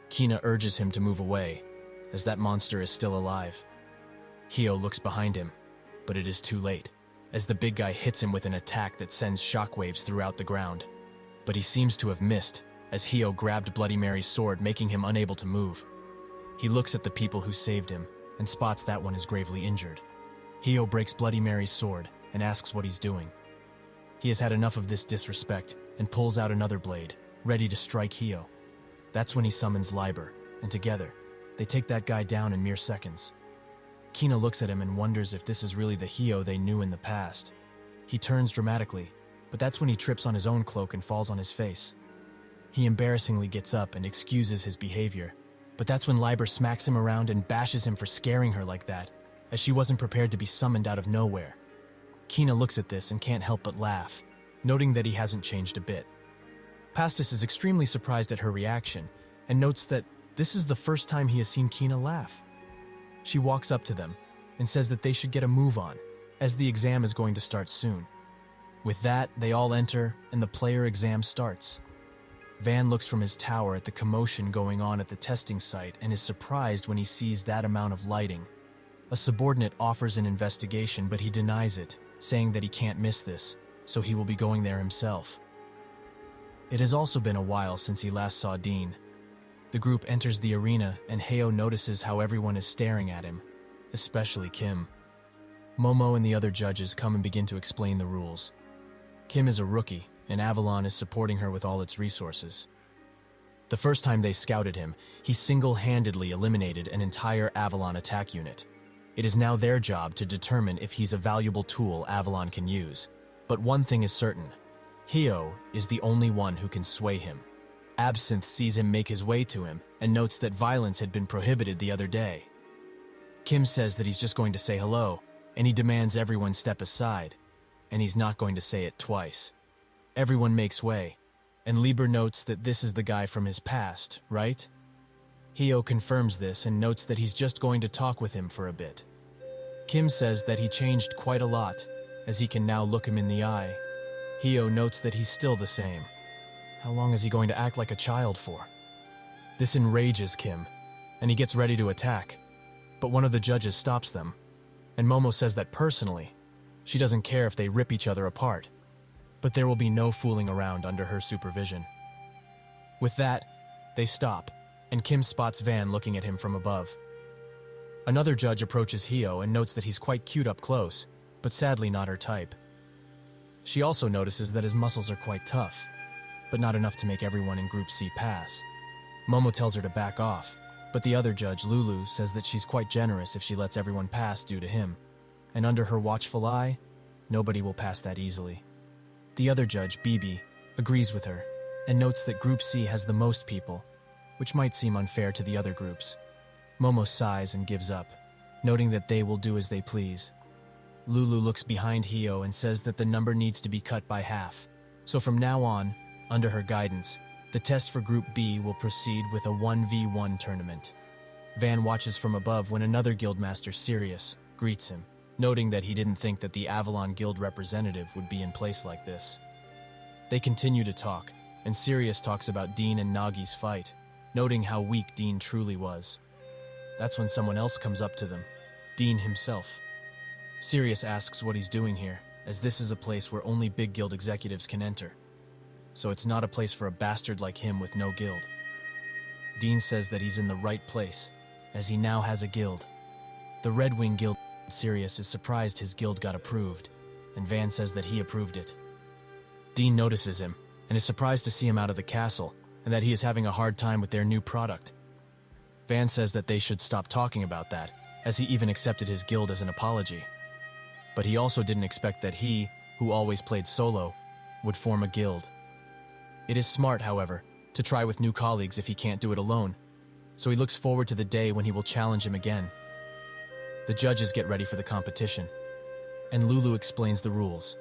Kina urges him to move away, as that monster is still alive. Hyo looks behind him, but it is too late, as the big guy hits him with an attack that sends shockwaves throughout the ground. But he seems to have missed, as Hyo grabbed Bloody Mary's sword, making him unable to move. He looks at the people who saved him, and spots that one is gravely injured. Hyo breaks Bloody Mary's sword and asks what he's doing. He has had enough of this disrespect and pulls out another blade, ready to strike Hyo. That's when he summons Lieber, and together, they take that guy down in mere seconds. Kina looks at him and wonders if this is really the Hyo they knew in the past. He turns dramatically, but that's when he trips on his own cloak and falls on his face. He embarrassingly gets up and excuses his behavior, But that's when Liber smacks him around and bashes him for scaring her like that, as she wasn't prepared to be summoned out of nowhere. Kina looks at this and can't help but laugh, noting that he hasn't changed a bit. Pastis is extremely surprised at her reaction and notes that this is the first time he has seen Kina laugh. She walks up to them and says that they should get a move on, as the exam is going to start soon. With that, they all enter and the player exam starts. Van looks from his tower at the commotion going on at the testing site and is surprised when he sees that amount of lighting. A subordinate offers an investigation, but he denies it, saying that he can't miss this, so he will be going there himself. It has also been a while since he last saw Dean. The group enters the arena and Heo notices how everyone is staring at him, especially Kim. Momo and the other judges come and begin to explain the rules. Kim is a rookie, and Avalon is supporting her with all its resources. The first time they scouted him, he single-handedly eliminated an entire Avalon attack unit. It is now their job to determine if he's a valuable tool Avalon can use. But one thing is certain, Heo is the only one who can sway him. Absinthe sees him make his way to him and notes that violence had been prohibited the other day. Kim says that he's just going to say hello, and he demands everyone step aside, and he's not going to say it twice. Everyone makes way, and Lieber notes that this is the guy from his past, right? Heo confirms this and notes that he's just going to talk with him for a bit. Kim says that he changed quite a lot, as he can now look him in the eye. Heo notes that he's still the same. How long is he going to act like a child for? This enrages Kim, and he gets ready to attack, but one of the judges stops them, and Momo says that personally, she doesn't care if they rip each other apart, but there will be no fooling around under her supervision. With that, they stop, and Kim spots Van looking at him from above. Another judge approaches Heo and notes that he's quite cute up close, but sadly not her type. She also notices that his muscles are quite tough, but not enough to make everyone in Group C pass. Momo tells her to back off, but the other judge, Lulu, says that she's quite generous if she lets everyone pass due to him, and under her watchful eye, nobody will pass that easily. The other judge, Bibi, agrees with her, and notes that Group C has the most people, which might seem unfair to the other groups. Momo sighs and gives up, noting that they will do as they please. Lulu looks behind Heo and says that the number needs to be cut by half, so from now on, under her guidance, the test for Group B will proceed with a 1v1 tournament. Van watches from above when another guildmaster, Sirius, greets him, noting that he didn't think that the Avalon Guild representative would be in place like this. They continue to talk, and Sirius talks about Dean and Nagi's fight, noting how weak Dean truly was. That's when someone else comes up to them, Dean himself. Sirius asks what he's doing here, as this is a place where only big guild executives can enter. So it's not a place for a bastard like him with no guild. Dean says that he's in the right place, as he now has a guild. The Red Wing Guild. Sirius is surprised his guild got approved, and Van says that he approved it. Dean notices him, and is surprised to see him out of the castle, and that he is having a hard time with their new product. Van says that they should stop talking about that, as he even accepted his guild as an apology. But he also didn't expect that he, who always played solo, would form a guild. It is smart, however, to try with new colleagues if he can't do it alone, so he looks forward to the day when he will challenge him again. The judges get ready for the competition, and Lulu explains the rules.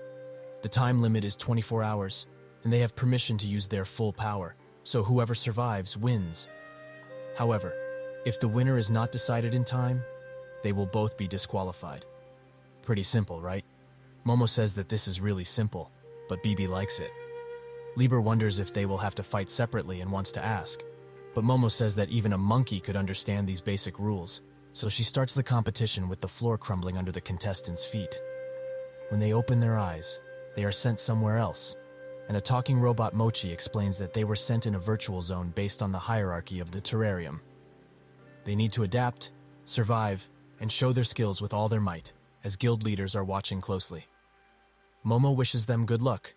The time limit is 24 hours, and they have permission to use their full power, so whoever survives wins. However, if the winner is not decided in time, they will both be disqualified. Pretty simple, right? Momo says that this is really simple, but Bibi likes it. Lieber wonders if they will have to fight separately and wants to ask, but Momo says that even a monkey could understand these basic rules, so she starts the competition with the floor crumbling under the contestants' feet. When they open their eyes, they are sent somewhere else, and a talking robot Mochi explains that they were sent in a virtual zone based on the hierarchy of the terrarium. They need to adapt, survive, and show their skills with all their might, as guild leaders are watching closely. Momo wishes them good luck,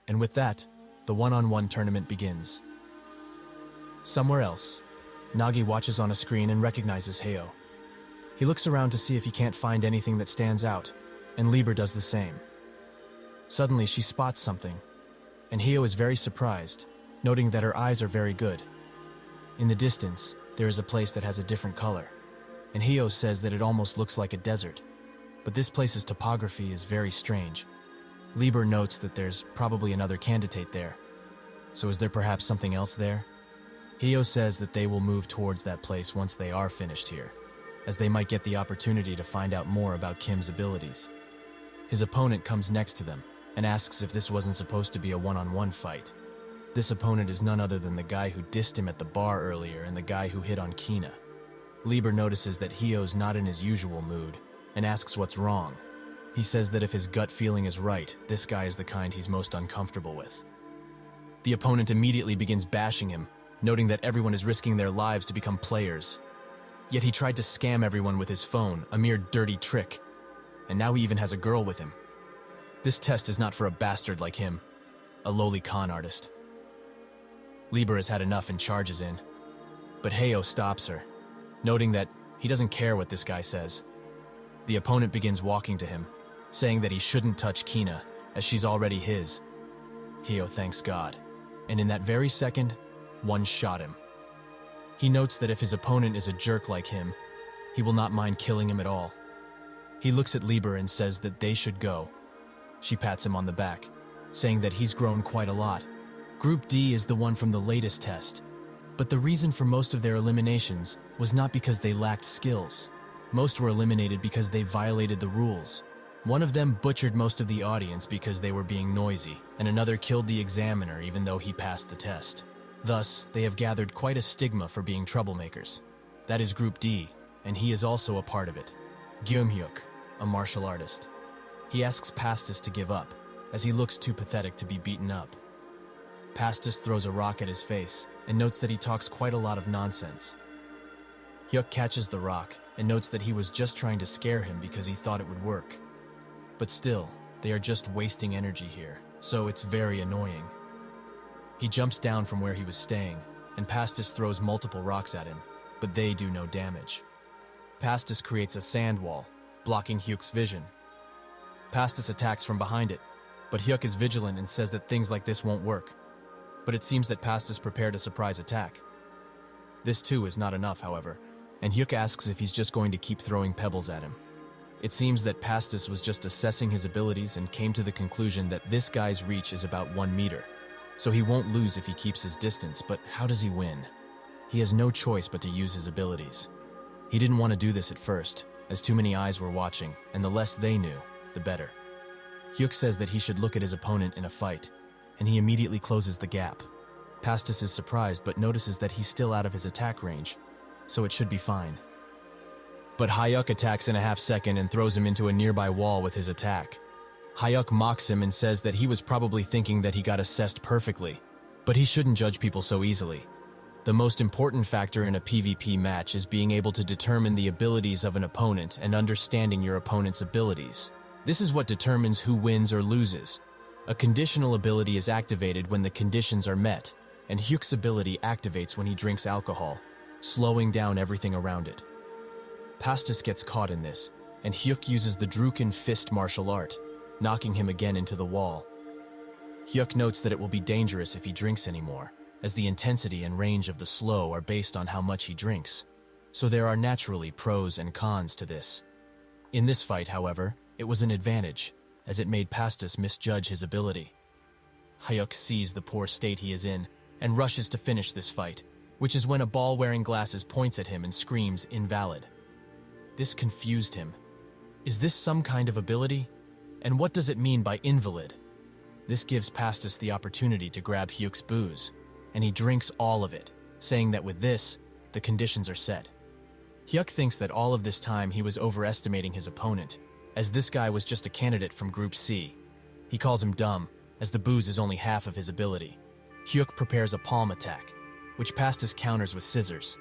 and with that, the one-on-one tournament begins. Somewhere else, Nagi watches on a screen and recognizes Heo. He looks around to see if he can't find anything that stands out, and Lieber does the same. Suddenly, she spots something, and Heo is very surprised, noting that her eyes are very good. In the distance, there is a place that has a different color, and Hio says that it almost looks like a desert. But this place's topography is very strange. Lieber notes that there's probably another candidate there. So is there perhaps something else there? Hio says that they will move towards that place once they are finished here, as they might get the opportunity to find out more about Kim's abilities. His opponent comes next to them and asks if this wasn't supposed to be a one-on-one fight. This opponent is none other than the guy who dissed him at the bar earlier and the guy who hit on Kina. Lieber notices that Hio's not in his usual mood and asks what's wrong. He says that if his gut feeling is right, this guy is the kind he's most uncomfortable with. The opponent immediately begins bashing him, noting that everyone is risking their lives to become players. Yet he tried to scam everyone with his phone, a mere dirty trick. And now he even has a girl with him. This test is not for a bastard like him, a lowly con artist. Lieber has had enough and charges in. But Hio stops her, noting that he doesn't care what this guy says. The opponent begins walking to him, saying that he shouldn't touch Kina, as she's already his. Hio thanks God, and in that very second, one shot him. He notes that if his opponent is a jerk like him, he will not mind killing him at all. He looks at Lieber and says that they should go. She pats him on the back, saying that he's grown quite a lot. Group D is the one from the latest test, but the reason for most of their eliminations was not because they lacked skills. Most were eliminated because they violated the rules. One of them butchered most of the audience because they were being noisy, and another killed the examiner even though he passed the test. Thus, they have gathered quite a stigma for being troublemakers. That is Group D, and he is also a part of it. Gyumhyuk, a martial artist. He asks Pastis to give up, as he looks too pathetic to be beaten up. Pastis throws a rock at his face, and notes that he talks quite a lot of nonsense. Hyuk catches the rock, and notes that he was just trying to scare him because he thought it would work. But still, they are just wasting energy here, so it's very annoying. He jumps down from where he was staying, and Pastis throws multiple rocks at him, but they do no damage. Pastis creates a sand wall, blocking Hyuk's vision. Pastis attacks from behind it, but Hyuk is vigilant and says that things like this won't work. But it seems that Pastis prepared a surprise attack. This too is not enough, however, and Hyuk asks if he's just going to keep throwing pebbles at him. It seems that Pastis was just assessing his abilities and came to the conclusion that this guy's reach is about 1 meter, so he won't lose if he keeps his distance, but how does he win? He has no choice but to use his abilities. He didn't want to do this at first, as too many eyes were watching, and the less they knew, the better. Hyuk says that he should look at his opponent in a fight, and he immediately closes the gap. Pastis is surprised but notices that he's still out of his attack range, so it should be fine. But Hyuk attacks in a half second and throws him into a nearby wall with his attack. Hyuk mocks him and says that he was probably thinking that he got assessed perfectly, but he shouldn't judge people so easily. The most important factor in a PvP match is being able to determine the abilities of an opponent and understanding your opponent's abilities. This is what determines who wins or loses. A conditional ability is activated when the conditions are met, and Hyuk's ability activates when he drinks alcohol, slowing down everything around it. Pastis gets caught in this, and Hyuk uses the Druken Fist martial art, knocking him again into the wall. Hyuk notes that it will be dangerous if he drinks anymore, as the intensity and range of the slow are based on how much he drinks, so there are naturally pros and cons to this. In this fight, however, it was an advantage, as it made Pastis misjudge his ability. Hyuk sees the poor state he is in, and rushes to finish this fight, which is when a ball wearing glasses points at him and screams, "Invalid." This confused him. Is this some kind of ability? And what does it mean by invalid? This gives Pastis the opportunity to grab Hyuk's booze, and he drinks all of it, saying that with this, the conditions are set. Hyuk thinks that all of this time he was overestimating his opponent, as this guy was just a candidate from Group C. He calls him dumb, as the booze is only half of his ability. Hyuk prepares a palm attack, which Pastis counters with scissors.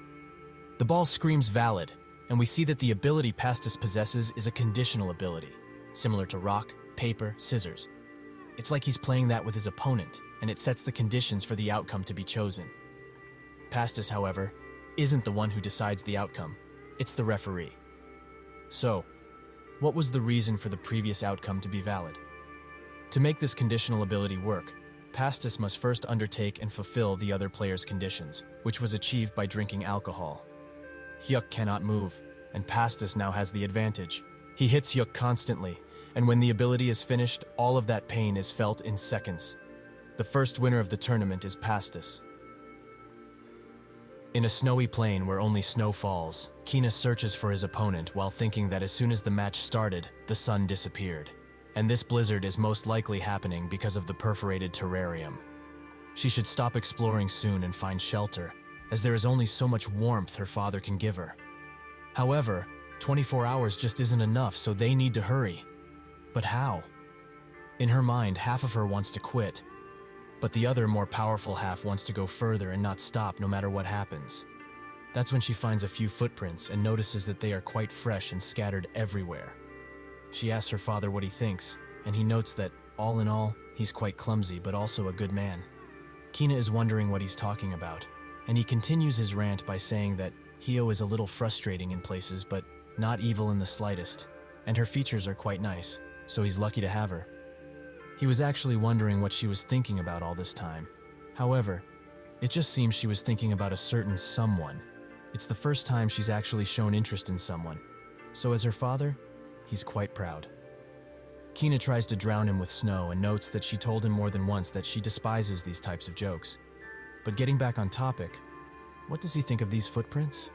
The ball screams valid, and we see that the ability Pastis possesses is a conditional ability, similar to rock, paper, scissors. It's like he's playing that with his opponent, and it sets the conditions for the outcome to be chosen. Pastis, however, isn't the one who decides the outcome. It's the referee. So, what was the reason for the previous outcome to be valid? To make this conditional ability work, Pastis must first undertake and fulfill the other player's conditions, which was achieved by drinking alcohol. Hyuk cannot move, and Pastis now has the advantage. He hits Hyuk constantly, and when the ability is finished, all of that pain is felt in seconds. The first winner of the tournament is Pastis. In a snowy plain where only snow falls, Kina searches for his opponent while thinking that as soon as the match started, the sun disappeared. And this blizzard is most likely happening because of the perforated terrarium. She should stop exploring soon and find shelter, as there is only so much warmth her father can give her. However, 24 hours just isn't enough, so they need to hurry. But how? In her mind, half of her wants to quit, but the other, more powerful half wants to go further and not stop no matter what happens. That's when she finds a few footprints and notices that they are quite fresh and scattered everywhere. She asks her father what he thinks, and he notes that, all in all, he's quite clumsy but also a good man. Kina is wondering what he's talking about, and he continues his rant by saying that Hio is a little frustrating in places but not evil in the slightest, and her features are quite nice, so he's lucky to have her. He was actually wondering what she was thinking about all this time. However, it just seems she was thinking about a certain someone. It's the first time she's actually shown interest in someone, so as her father, he's quite proud. Kina tries to drown him with snow and notes that she told him more than once that she despises these types of jokes. But getting back on topic, what does he think of these footprints?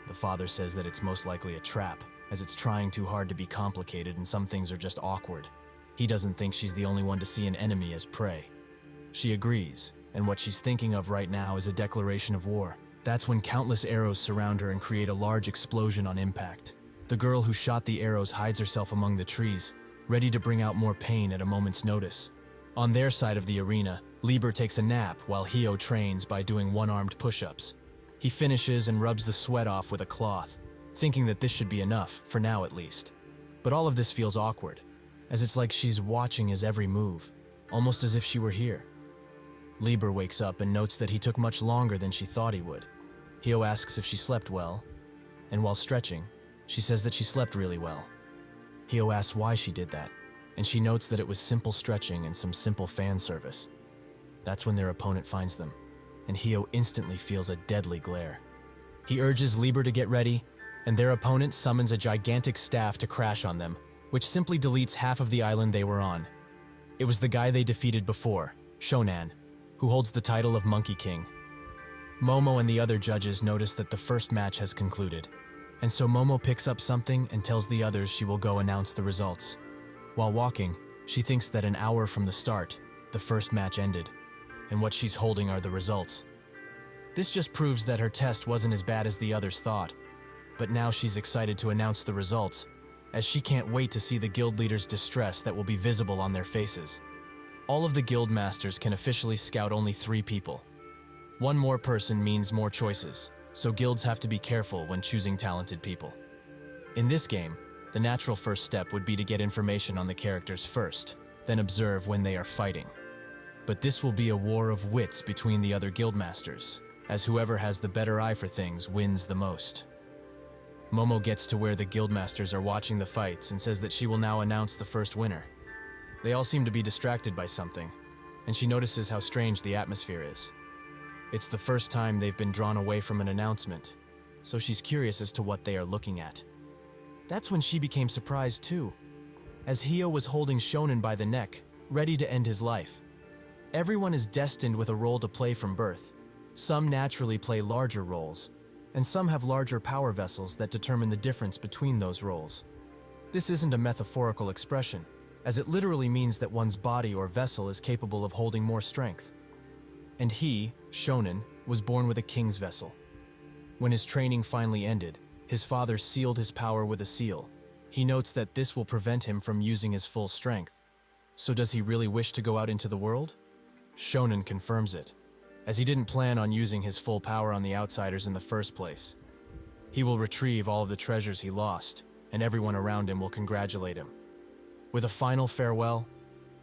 The father says that it's most likely a trap, as it's trying too hard to be complicated and some things are just awkward. He doesn't think she's the only one to see an enemy as prey. She agrees, and what she's thinking of right now is a declaration of war. That's when countless arrows surround her and create a large explosion on impact. The girl who shot the arrows hides herself among the trees, ready to bring out more pain at a moment's notice. On their side of the arena, Lieber takes a nap while Hio trains by doing one-armed push-ups. He finishes and rubs the sweat off with a cloth, thinking that this should be enough, for now at least. But all of this feels awkward, as it's like she's watching his every move, almost as if she were here. Lieber wakes up and notes that he took much longer than she thought he would. Hio asks if she slept well, and while stretching, she says that she slept really well. Hio asks why she did that, and she notes that it was simple stretching and some simple fan service. That's when their opponent finds them, and Hio instantly feels a deadly glare. He urges Lieber to get ready, and their opponent summons a gigantic staff to crash on them, which simply deletes half of the island they were on. It was the guy they defeated before, Shonan, who holds the title of Monkey King. Momo and the other judges notice that the first match has concluded, and so Momo picks up something and tells the others she will go announce the results. While walking, she thinks that an hour from the start, the first match ended, and what she's holding are the results. This just proves that her test wasn't as bad as the others thought, but now she's excited to announce the results, as she can't wait to see the guild leaders' distress that will be visible on their faces. All of the guild masters can officially scout only 3 people. One more person means more choices, so guilds have to be careful when choosing talented people. In this game, the natural first step would be to get information on the characters first, then observe when they are fighting. But this will be a war of wits between the other guild masters, as whoever has the better eye for things wins the most. Momo gets to where the guildmasters are watching the fights and says that she will now announce the first winner. They all seem to be distracted by something, and she notices how strange the atmosphere is. It's the first time they've been drawn away from an announcement, so she's curious as to what they are looking at. That's when she became surprised too, as Hio was holding Shonen by the neck, ready to end his life. Everyone is destined with a role to play from birth. Some naturally play larger roles, and some have larger power vessels that determine the difference between those roles. This isn't a metaphorical expression, as it literally means that one's body or vessel is capable of holding more strength. And he, Shonen, was born with a king's vessel. When his training finally ended, his father sealed his power with a seal. He notes that this will prevent him from using his full strength. So does he really wish to go out into the world? Shonen confirms it, as he didn't plan on using his full power on the outsiders in the first place. He will retrieve all of the treasures he lost, and everyone around him will congratulate him. With a final farewell,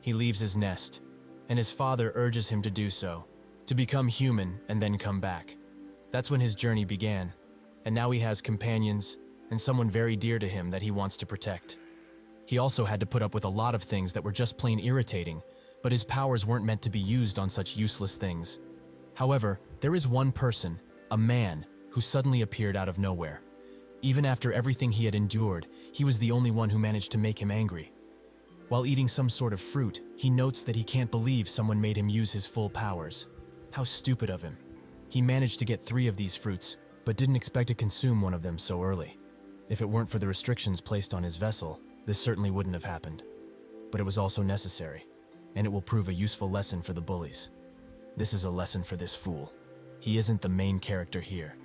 he leaves his nest, and his father urges him to do so, to become human and then come back. That's when his journey began, and now he has companions and someone very dear to him that he wants to protect. He also had to put up with a lot of things that were just plain irritating, but his powers weren't meant to be used on such useless things. However, there is one person, a man, who suddenly appeared out of nowhere. Even after everything he had endured, he was the only one who managed to make him angry. While eating some sort of fruit, he notes that he can't believe someone made him use his full powers. How stupid of him. He managed to get 3 of these fruits, but didn't expect to consume one of them so early. If it weren't for the restrictions placed on his vessel, this certainly wouldn't have happened. But it was also necessary, and it will prove a useful lesson for the bullies. This is a lesson for this fool. He isn't the main character here.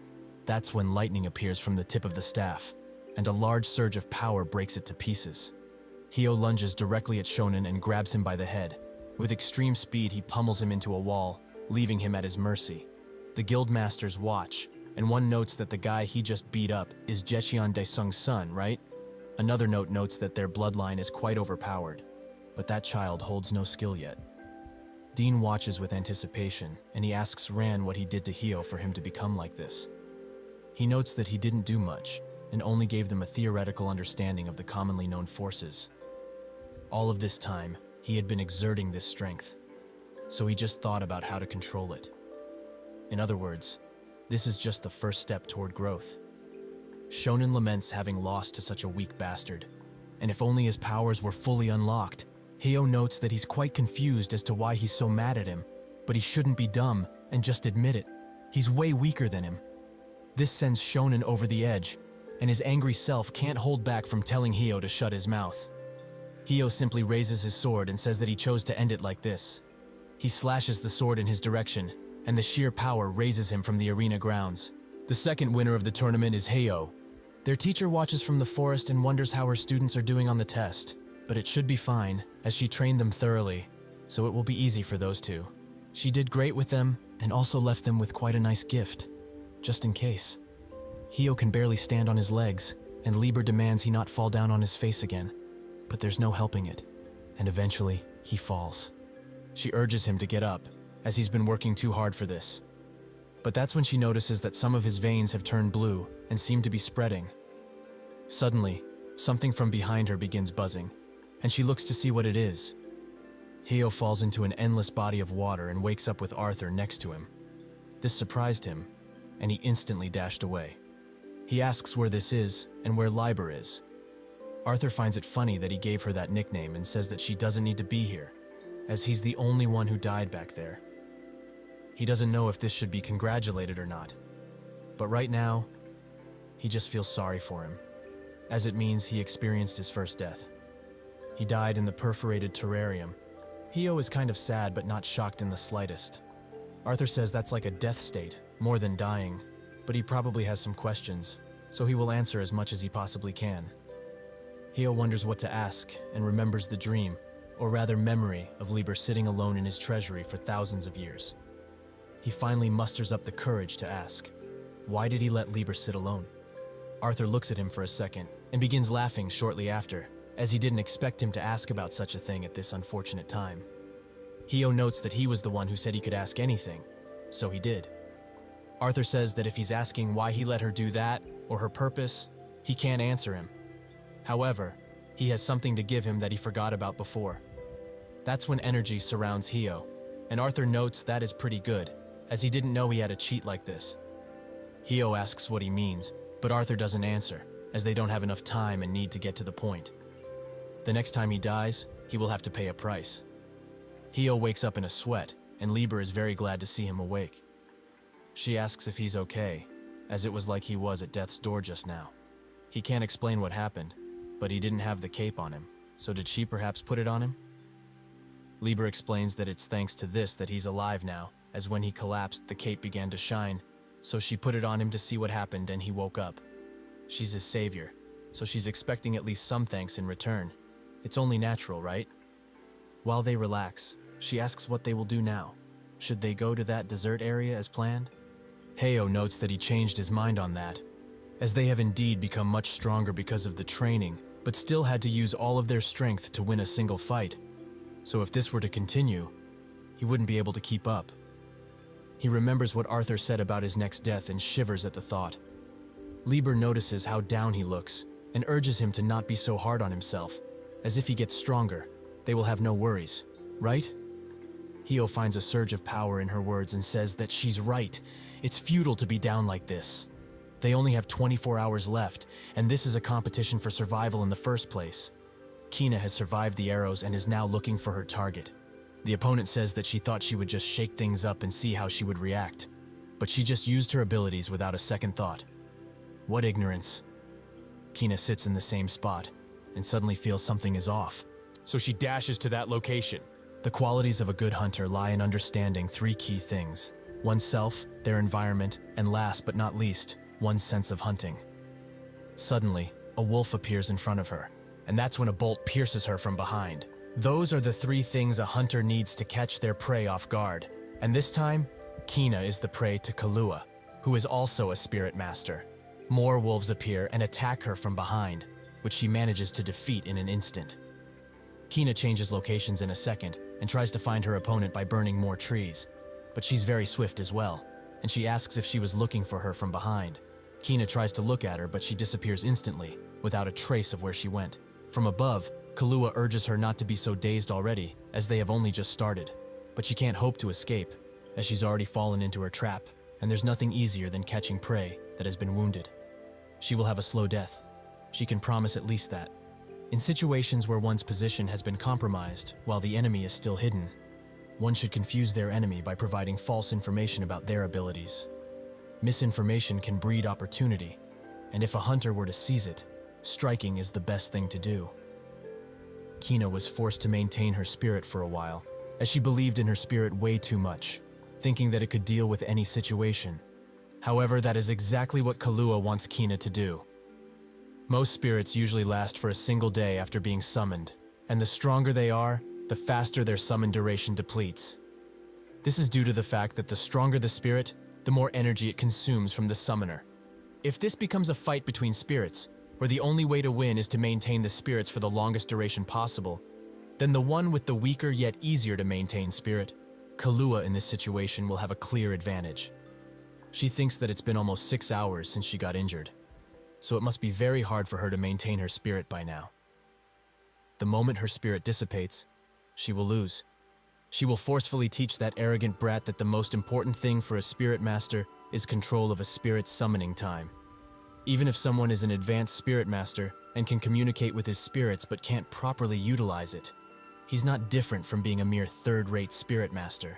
That's when lightning appears from the tip of the staff, and a large surge of power breaks it to pieces. Hio lunges directly at Shonen and grabs him by the head. With extreme speed, he pummels him into a wall, leaving him at his mercy. The guildmasters watch, and one notes that the guy he just beat up is Jecheon Daesung's son, right? Another note notes that their bloodline is quite overpowered, but that child holds no skill yet. Dean watches with anticipation, and he asks Ran what he did to Hio for him to become like this. He notes that he didn't do much, and only gave them a theoretical understanding of the commonly known forces. All of this time, he had been exerting this strength, so he just thought about how to control it. In other words, this is just the first step toward growth. Shonen laments having lost to such a weak bastard, and if only his powers were fully unlocked. Hio notes that he's quite confused as to why he's so mad at him, but he shouldn't be dumb and just admit it. He's way weaker than him. This sends Shonen over the edge, and his angry self can't hold back from telling Hio to shut his mouth. Hio simply raises his sword and says that he chose to end it like this. He slashes the sword in his direction, and the sheer power raises him from the arena grounds. The second winner of the tournament is Hio. Their teacher watches from the forest and wonders how her students are doing on the test, but it should be fine, as she trained them thoroughly, so it will be easy for those two. She did great with them, and also left them with quite a nice gift, just in case. Hio can barely stand on his legs, and Liber demands he not fall down on his face again. But there's no helping it, and eventually, he falls. She urges him to get up, as he's been working too hard for this. But that's when she notices that some of his veins have turned blue and seem to be spreading. Suddenly, something from behind her begins buzzing, and she looks to see what it is. Hio falls into an endless body of water and wakes up with Arthur next to him. This surprised him, and he instantly dashed away. He asks where this is and where Liber is. Arthur finds it funny that he gave her that nickname and says that she doesn't need to be here, as he's the only one who died back there. He doesn't know if this should be congratulated or not, but right now, he just feels sorry for him, as it means he experienced his first death. He died in the perforated terrarium. Hio is kind of sad but not shocked in the slightest. Arthur says that's like a death state, more than dying, but he probably has some questions, so he will answer as much as he possibly can. Hio wonders what to ask and remembers the dream, or rather memory, of Liber sitting alone in his treasury for thousands of years. He finally musters up the courage to ask, why did he let Liber sit alone? Arthur looks at him for a second and begins laughing shortly after, as he didn't expect him to ask about such a thing at this unfortunate time. Hio notes that he was the one who said he could ask anything, so he did. Arthur says that if he's asking why he let her do that, or her purpose, he can't answer him. However, he has something to give him that he forgot about before. That's when energy surrounds Hio, and Arthur notes that is pretty good, as he didn't know he had a cheat like this. Hio asks what he means, but Arthur doesn't answer, as they don't have enough time and need to get to the point. The next time he dies, he will have to pay a price. Hio wakes up in a sweat, and Liber is very glad to see him awake. She asks if he's okay, as it was like he was at death's door just now. He can't explain what happened, but he didn't have the cape on him, so did she perhaps put it on him? Liber explains that it's thanks to this that he's alive now, as when he collapsed, the cape began to shine, so she put it on him to see what happened and he woke up. She's his savior, so she's expecting at least some thanks in return. It's only natural, right? While they relax, she asks what they will do now. Should they go to that desert area as planned? Hio notes that he changed his mind on that, as they have indeed become much stronger because of the training, but still had to use all of their strength to win a single fight. So if this were to continue, he wouldn't be able to keep up. He remembers what Arthur said about his next death and shivers at the thought. Liber notices how down he looks and urges him to not be so hard on himself, as if he gets stronger, they will have no worries, right? Hio finds a surge of power in her words and says that she's right. It's futile to be down like this. They only have 24 hours left, and this is a competition for survival in the first place. Kina has survived the arrows and is now looking for her target. The opponent says that she thought she would just shake things up and see how she would react, but she just used her abilities without a second thought. What ignorance. Kina sits in the same spot and suddenly feels something is off. So she dashes to that location. The qualities of a good hunter lie in understanding three key things: oneself, their environment, and last but not least, one's sense of hunting. Suddenly, a wolf appears in front of her, and that's when a bolt pierces her from behind. Those are the three things a hunter needs to catch their prey off guard, and this time, Kina is the prey to Kahlua, who is also a spirit master. More wolves appear and attack her from behind, which she manages to defeat in an instant. Kina changes locations in a second and tries to find her opponent by burning more trees, but she's very swift as well, and she asks if she was looking for her from behind. Kina tries to look at her, but she disappears instantly, without a trace of where she went. From above, Kahlua urges her not to be so dazed already, as they have only just started. But she can't hope to escape, as she's already fallen into her trap, and there's nothing easier than catching prey that has been wounded. She will have a slow death. She can promise at least that. In situations where one's position has been compromised while the enemy is still hidden, one should confuse their enemy by providing false information about their abilities. Misinformation can breed opportunity, and if a hunter were to seize it, striking is the best thing to do. Kina was forced to maintain her spirit for a while, as she believed in her spirit way too much, thinking that it could deal with any situation. However, that is exactly what Kahlua wants Kina to do. Most spirits usually last for a single day after being summoned, and the stronger they are, the faster their summon duration depletes. This is due to the fact that the stronger the spirit, the more energy it consumes from the summoner. If this becomes a fight between spirits, where the only way to win is to maintain the spirits for the longest duration possible, then the one with the weaker yet easier to maintain spirit, Kahlua in this situation, will have a clear advantage. She thinks that it's been almost 6 hours since she got injured, so it must be very hard for her to maintain her spirit by now. The moment her spirit dissipates, she will lose. She will forcefully teach that arrogant brat that the most important thing for a spirit master is control of a spirit's summoning time. Even if someone is an advanced spirit master and can communicate with his spirits but can't properly utilize it, he's not different from being a mere third-rate spirit master.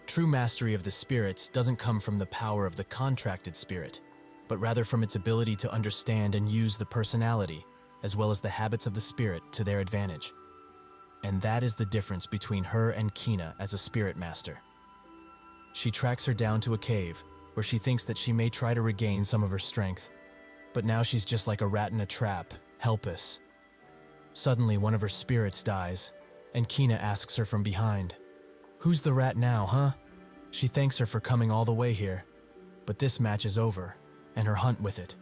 True mastery of the spirits doesn't come from the power of the contracted spirit, but rather from its ability to understand and use the personality, as well as the habits of the spirit, to their advantage. And that is the difference between her and Kina as a spirit master. She tracks her down to a cave, where she thinks that she may try to regain some of her strength. But now she's just like a rat in a trap, helpless. Suddenly, one of her spirits dies, and Kina asks her from behind, "Who's the rat now, huh?" She thanks her for coming all the way here, but this match is over, and her hunt with it.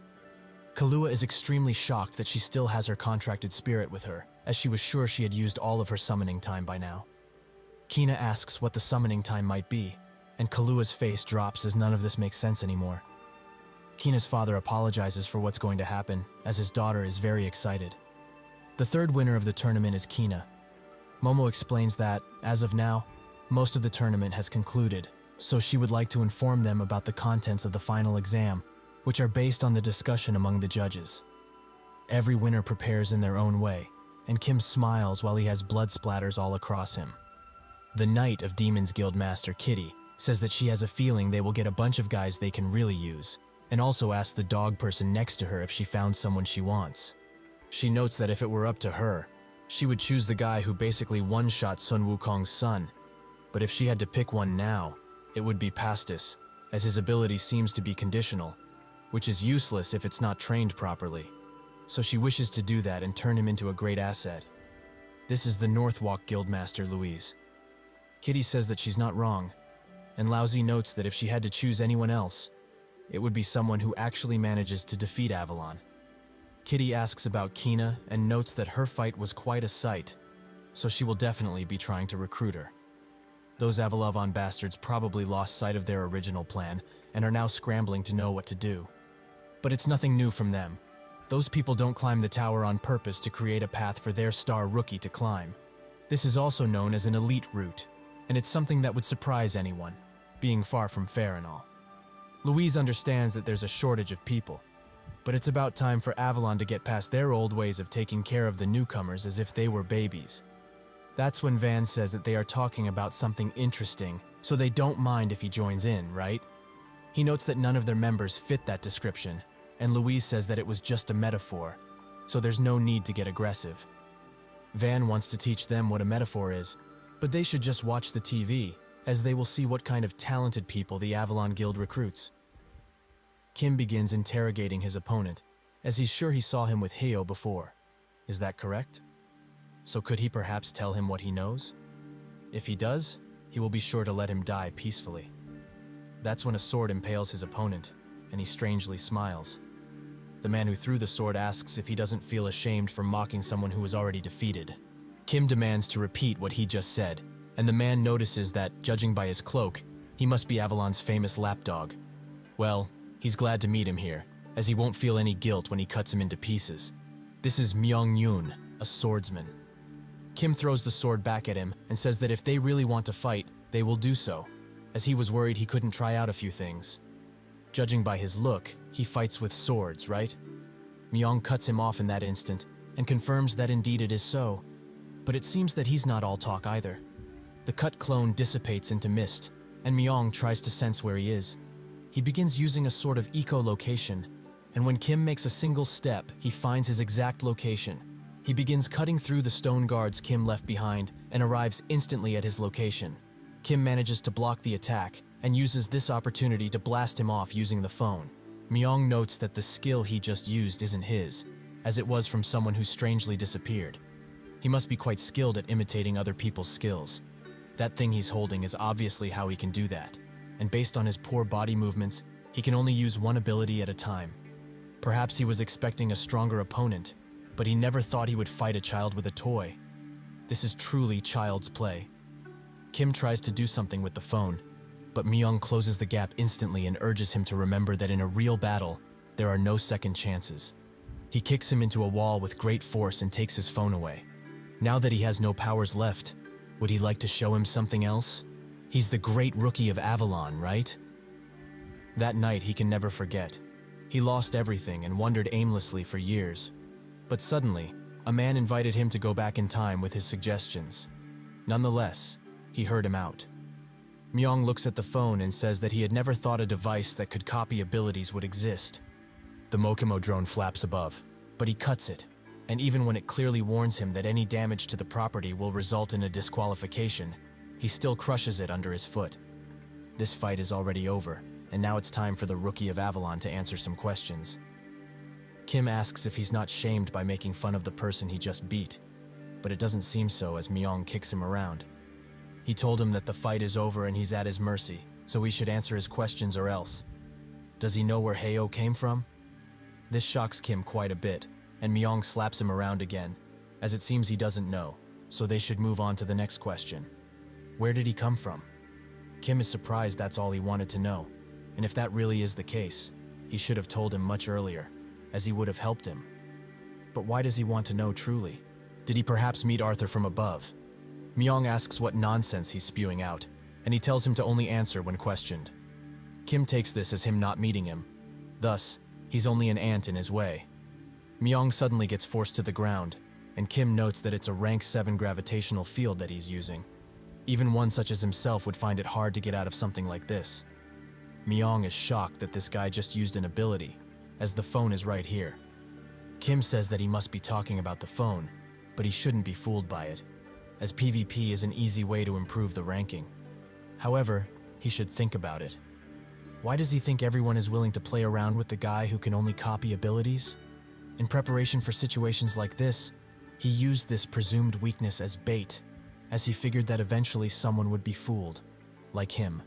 Kahlua is extremely shocked that she still has her contracted spirit with her, as she was sure she had used all of her summoning time by now. Kina asks what the summoning time might be, and Kahlua's face drops as none of this makes sense anymore. Kina's father apologizes for what's going to happen, as his daughter is very excited. The third winner of the tournament is Kina. Momo explains that, as of now, most of the tournament has concluded, so she would like to inform them about the contents of the final exam, which are based on the discussion among the judges. Every winner prepares in their own way, and Kim smiles while he has blood splatters all across him. The Knight of Demons Guild Master Kitty says that she has a feeling they will get a bunch of guys they can really use, and also asks the dog person next to her if she found someone she wants. She notes that if it were up to her, she would choose the guy who basically one-shot Sun Wukong's son, but if she had to pick one now, it would be Pastis, as his ability seems to be conditional, which is useless if it's not trained properly. So she wishes to do that and turn him into a great asset. This is the Northwalk Guildmaster Louise. Kitty says that she's not wrong, and Lousy notes that if she had to choose anyone else, it would be someone who actually manages to defeat Avalon. Kitty asks about Kina and notes that her fight was quite a sight, so she will definitely be trying to recruit her. Those Avalon bastards probably lost sight of their original plan and are now scrambling to know what to do. But it's nothing new from them. Those people don't climb the tower on purpose to create a path for their star rookie to climb. This is also known as an elite route, and it's something that would surprise anyone, being far from fair and all. Louise understands that there's a shortage of people, but it's about time for Avalon to get past their old ways of taking care of the newcomers as if they were babies. That's when Van says that they are talking about something interesting, so they don't mind if he joins in, right? He notes that none of their members fit that description, and Louise says that it was just a metaphor, so there's no need to get aggressive. Van wants to teach them what a metaphor is, but they should just watch the TV, as they will see what kind of talented people the Avalon Guild recruits. Kim begins interrogating his opponent, as he's sure he saw him with Hyo before. Is that correct? So could he perhaps tell him what he knows? If he does, he will be sure to let him die peacefully. That's when a sword impales his opponent, and he strangely smiles. The man who threw the sword asks if he doesn't feel ashamed for mocking someone who was already defeated. Kim demands to repeat what he just said, and the man notices that, judging by his cloak, he must be Avalon's famous lapdog. Well, he's glad to meet him here, as he won't feel any guilt when he cuts him into pieces. This is Myung-Yoon, a swordsman. Kim throws the sword back at him and says that if they really want to fight, they will do so, as he was worried he couldn't try out a few things. Judging by his look, he fights with swords, right? Myung cuts him off in that instant and confirms that indeed it is so, but it seems that he's not all talk either. The cut clone dissipates into mist, and Myung tries to sense where he is. He begins using a sort of echolocation, and when Kim makes a single step, he finds his exact location. He begins cutting through the stone guards Kim left behind and arrives instantly at his location. Kim manages to block the attack and uses this opportunity to blast him off using the phone. Myung notes that the skill he just used isn't his, as it was from someone who strangely disappeared. He must be quite skilled at imitating other people's skills. That thing he's holding is obviously how he can do that, and based on his poor body movements, he can only use one ability at a time. Perhaps he was expecting a stronger opponent, but he never thought he would fight a child with a toy. This is truly child's play. Kim tries to do something with the phone, but Myung closes the gap instantly and urges him to remember that in a real battle, there are no second chances. He kicks him into a wall with great force and takes his phone away. Now that he has no powers left, would he like to show him something else? He's the great rookie of Avalon, right? That night he can never forget. He lost everything and wandered aimlessly for years. But suddenly, a man invited him to go back in time with his suggestions. Nonetheless, he heard him out. Myung looks at the phone and says that he had never thought a device that could copy abilities would exist. The Mokimo drone flaps above, but he cuts it, and even when it clearly warns him that any damage to the property will result in a disqualification, he still crushes it under his foot. This fight is already over, and now it's time for the Rookie of Avalon to answer some questions. Kim asks if he's not shamed by making fun of the person he just beat, but it doesn't seem so as Myung kicks him around. He told him that the fight is over and he's at his mercy, so he should answer his questions or else. Does he know where Hyo came from? This shocks Kim quite a bit, and Myung slaps him around again, as it seems he doesn't know, so they should move on to the next question. Where did he come from? Kim is surprised that's all he wanted to know, and if that really is the case, he should have told him much earlier, as he would have helped him. But why does he want to know truly? Did he perhaps meet Arthur from above? Myung asks what nonsense he's spewing out, and he tells him to only answer when questioned. Kim takes this as him not meeting him. Thus, he's only an ant in his way. Myung suddenly gets forced to the ground, and Kim notes that it's a rank 7 gravitational field that he's using. Even one such as himself would find it hard to get out of something like this. Myung is shocked that this guy just used an ability, as the phone is right here. Kim says that he must be talking about the phone, but he shouldn't be fooled by it, as PvP is an easy way to improve the ranking. However, he should think about it. Why does he think everyone is willing to play around with the guy who can only copy abilities? In preparation for situations like this, he used this presumed weakness as bait, as he figured that eventually someone would be fooled, like him.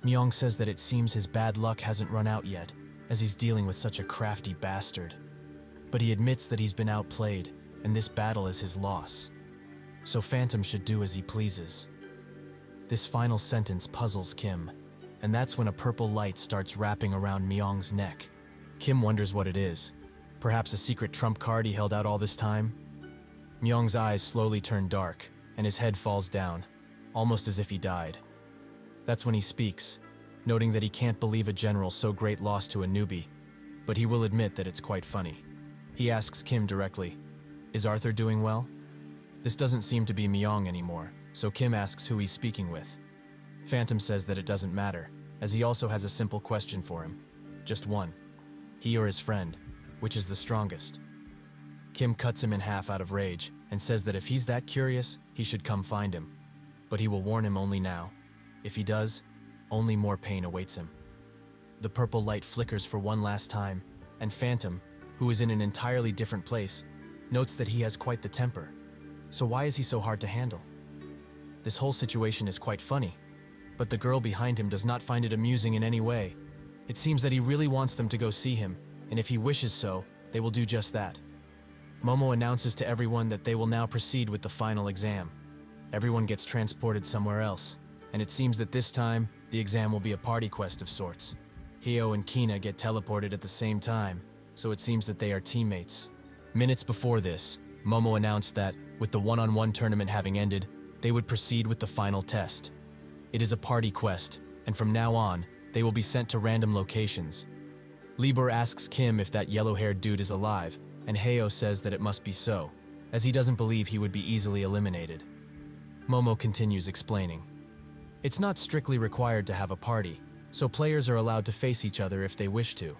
Myung says that it seems his bad luck hasn't run out yet, as he's dealing with such a crafty bastard. But he admits that he's been outplayed, and this battle is his loss. So Phantom should do as he pleases. This final sentence puzzles Kim, and that's when a purple light starts wrapping around Myung's neck. Kim wonders what it is. Perhaps a secret trump card he held out all this time? Myung's eyes slowly turn dark, and his head falls down, almost as if he died. That's when he speaks, noting that he can't believe a general so great lost to a newbie, but he will admit that it's quite funny. He asks Kim directly, "Is Arthur doing well?" This doesn't seem to be Myung anymore, so Kim asks who he's speaking with. Phantom says that it doesn't matter, as he also has a simple question for him. Just one. He or his friend, which is the strongest? Kim cuts him in half out of rage and says that if he's that curious, he should come find him. But he will warn him only now. If he does, only more pain awaits him. The purple light flickers for one last time, and Phantom, who is in an entirely different place, notes that he has quite the temper. So why is he so hard to handle? This whole situation is quite funny, but the girl behind him does not find it amusing in any way. It seems that he really wants them to go see him, and if he wishes so, they will do just that. Momo announces to everyone that they will now proceed with the final exam. Everyone gets transported somewhere else, and it seems that this time, the exam will be a party quest of sorts. Hyo and Kina get teleported at the same time, so it seems that they are teammates. Minutes before this, Momo announced that, with the one-on-one tournament having ended, they would proceed with the final test. It is a party quest, and from now on, they will be sent to random locations. Libur asks Kim if that yellow-haired dude is alive, and Hyo says that it must be so, as he doesn't believe he would be easily eliminated. Momo continues explaining. It's not strictly required to have a party, so players are allowed to face each other if they wish to.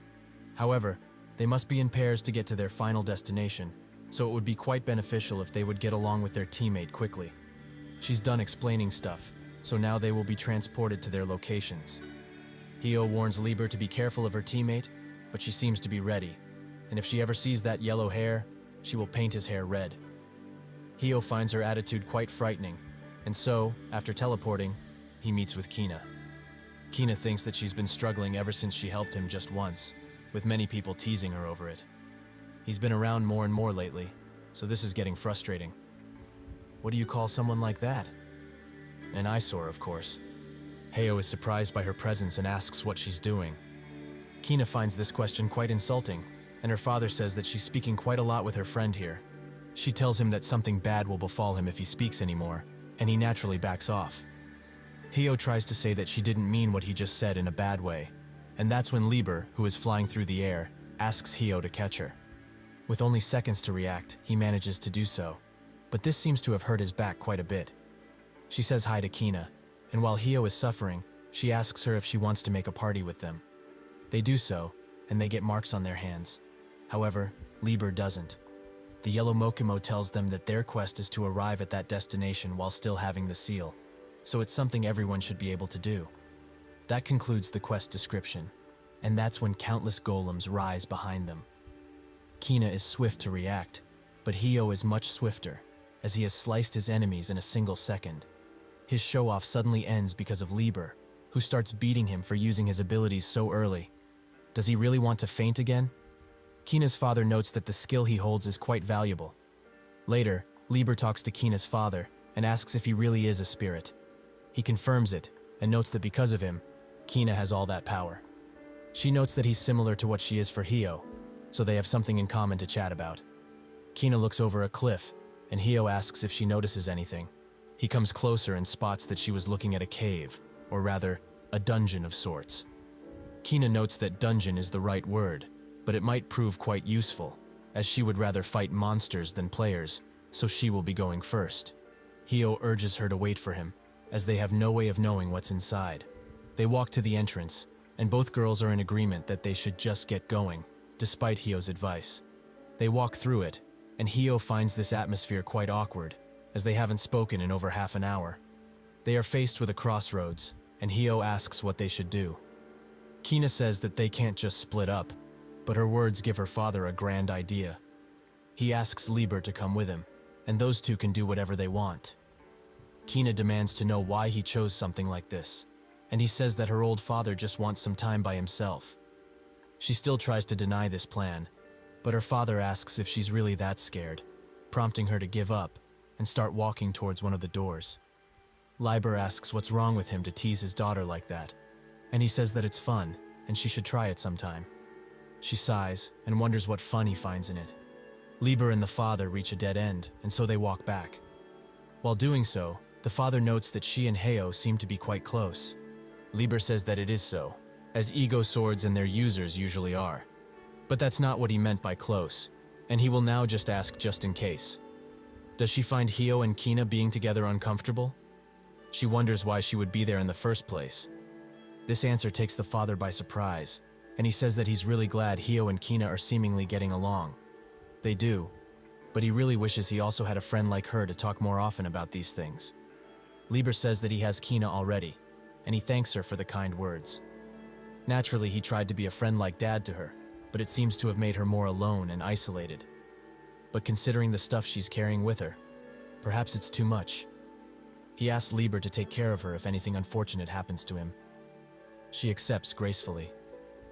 However, they must be in pairs to get to their final destination, so it would be quite beneficial if they would get along with their teammate quickly. She's done explaining stuff, so now they will be transported to their locations. Hyo warns Libur to be careful of her teammate, but she seems to be ready, and if she ever sees that yellow hair, she will paint his hair red. Hyo finds her attitude quite frightening, and so, after teleporting, he meets with Kina. Kina thinks that she's been struggling ever since she helped him just once, with many people teasing her over it. He's been around more and more lately, so this is getting frustrating. What do you call someone like that? An eyesore, of course. Hyo is surprised by her presence and asks what she's doing. Kina finds this question quite insulting, and her father says that she's speaking quite a lot with her friend here. She tells him that something bad will befall him if he speaks anymore, and he naturally backs off. Hyo tries to say that she didn't mean what he just said in a bad way, and that's when Libur, who is flying through the air, asks Hyo to catch her. With only seconds to react, he manages to do so, but this seems to have hurt his back quite a bit. She says hi to Kina, and while Hyo is suffering, she asks her if she wants to make a party with them. They do so, and they get marks on their hands. However, Libur doesn't. The yellow Mokimo tells them that their quest is to arrive at that destination while still having the seal, so it's something everyone should be able to do. That concludes the quest description, and that's when countless golems rise behind them. Kina is swift to react, but Hyo is much swifter, as he has sliced his enemies in a single second. His show-off suddenly ends because of Libur, who starts beating him for using his abilities so early. Does he really want to faint again? Kina's father notes that the skill he holds is quite valuable. Later, Libur talks to Kina's father and asks if he really is a spirit. He confirms it and notes that because of him, Kina has all that power. She notes that he's similar to what she is for Hyo, so they have something in common to chat about. Kina looks over a cliff, and Hyo asks if she notices anything. He comes closer and spots that she was looking at a cave, or rather, a dungeon of sorts. Kina notes that dungeon is the right word, but it might prove quite useful, as she would rather fight monsters than players, so she will be going first. Hyo urges her to wait for him, as they have no way of knowing what's inside. They walk to the entrance, and both girls are in agreement that they should just get going, despite Hyo's advice. They walk through it, and Hyo finds this atmosphere quite awkward, as they haven't spoken in over half an hour. They are faced with a crossroads, and Hyo asks what they should do. Kina says that they can't just split up, but her words give her father a grand idea. He asks Libur to come with him, and those two can do whatever they want. Kina demands to know why he chose something like this, and he says that her old father just wants some time by himself. She still tries to deny this plan, but her father asks if she's really that scared, prompting her to give up and start walking towards one of the doors. Libur asks what's wrong with him to tease his daughter like that, and he says that it's fun and she should try it sometime. She sighs and wonders what fun he finds in it. Libur and the father reach a dead end, and so they walk back. While doing so, the father notes that she and Hyo seem to be quite close. Lieber says that it is so, as ego swords and their users usually are. But that's not what he meant by close, and he will now just ask just in case. Does she find Hio and Kina being together uncomfortable? She wonders why she would be there in the first place. This answer takes the father by surprise, and he says that he's really glad Hio and Kina are seemingly getting along. They do, but he really wishes he also had a friend like her to talk more often about these things. Lieber says that he has Kina already, and he thanks her for the kind words. Naturally, he tried to be a friend like Dad to her, but it seems to have made her more alone and isolated. But considering the stuff she's carrying with her, perhaps it's too much. He asks Lieber to take care of her if anything unfortunate happens to him. She accepts gracefully.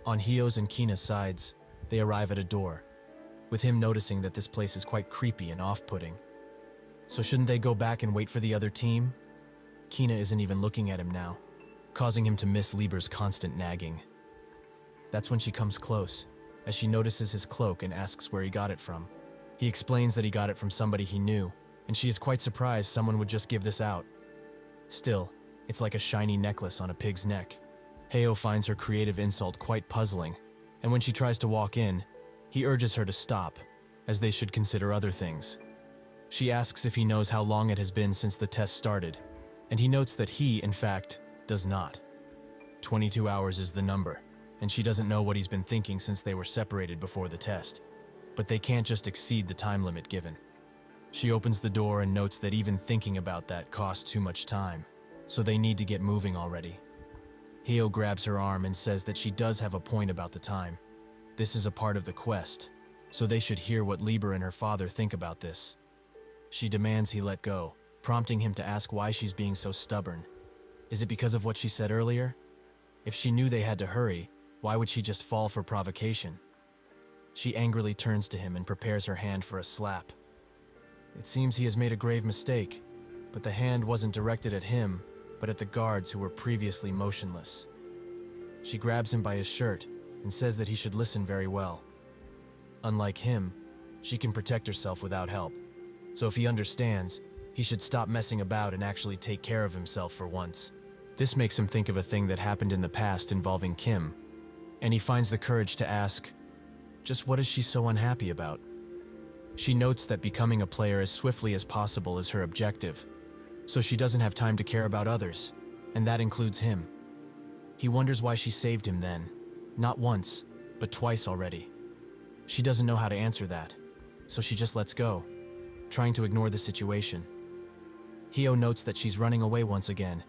On Hio's and Kina's sides, they arrive at a door, with him noticing that this place is quite creepy and off-putting. So shouldn't they go back and wait for the other team? Kina isn't even looking at him now, causing him to miss Lieber's constant nagging. That's when she comes close, as she notices his cloak and asks where he got it from. He explains that he got it from somebody he knew, and she is quite surprised someone would just give this out. Still, it's like a shiny necklace on a pig's neck. Heo finds her creative insult quite puzzling, and when she tries to walk in, he urges her to stop, as they should consider other things. She asks if he knows how long it has been since the test started, and he notes that he, in fact, does not. 22 hours is the number, and she doesn't know what he's been thinking since they were separated before the test. But they can't just exceed the time limit given. She opens the door and notes that even thinking about that costs too much time, so they need to get moving already. Hio grabs her arm and says that she does have a point about the time. This is a part of the quest, so they should hear what Lieber and her father think about this. She demands he let go, prompting him to ask why she's being so stubborn. Is it because of what she said earlier? If she knew they had to hurry, why would she just fall for provocation? She angrily turns to him and prepares her hand for a slap. It seems he has made a grave mistake, but the hand wasn't directed at him, but at the guards who were previously motionless. She grabs him by his shirt and says that he should listen very well. Unlike him, she can protect herself without help, so if he understands, he should stop messing about and actually take care of himself for once. This makes him think of a thing that happened in the past involving Kim, and he finds the courage to ask, just what is she so unhappy about? She notes that becoming a player as swiftly as possible is her objective, so she doesn't have time to care about others, and that includes him. He wonders why she saved him then, not once, but twice already. She doesn't know how to answer that, so she just lets go, trying to ignore the situation. Hio notes that she's running away once again.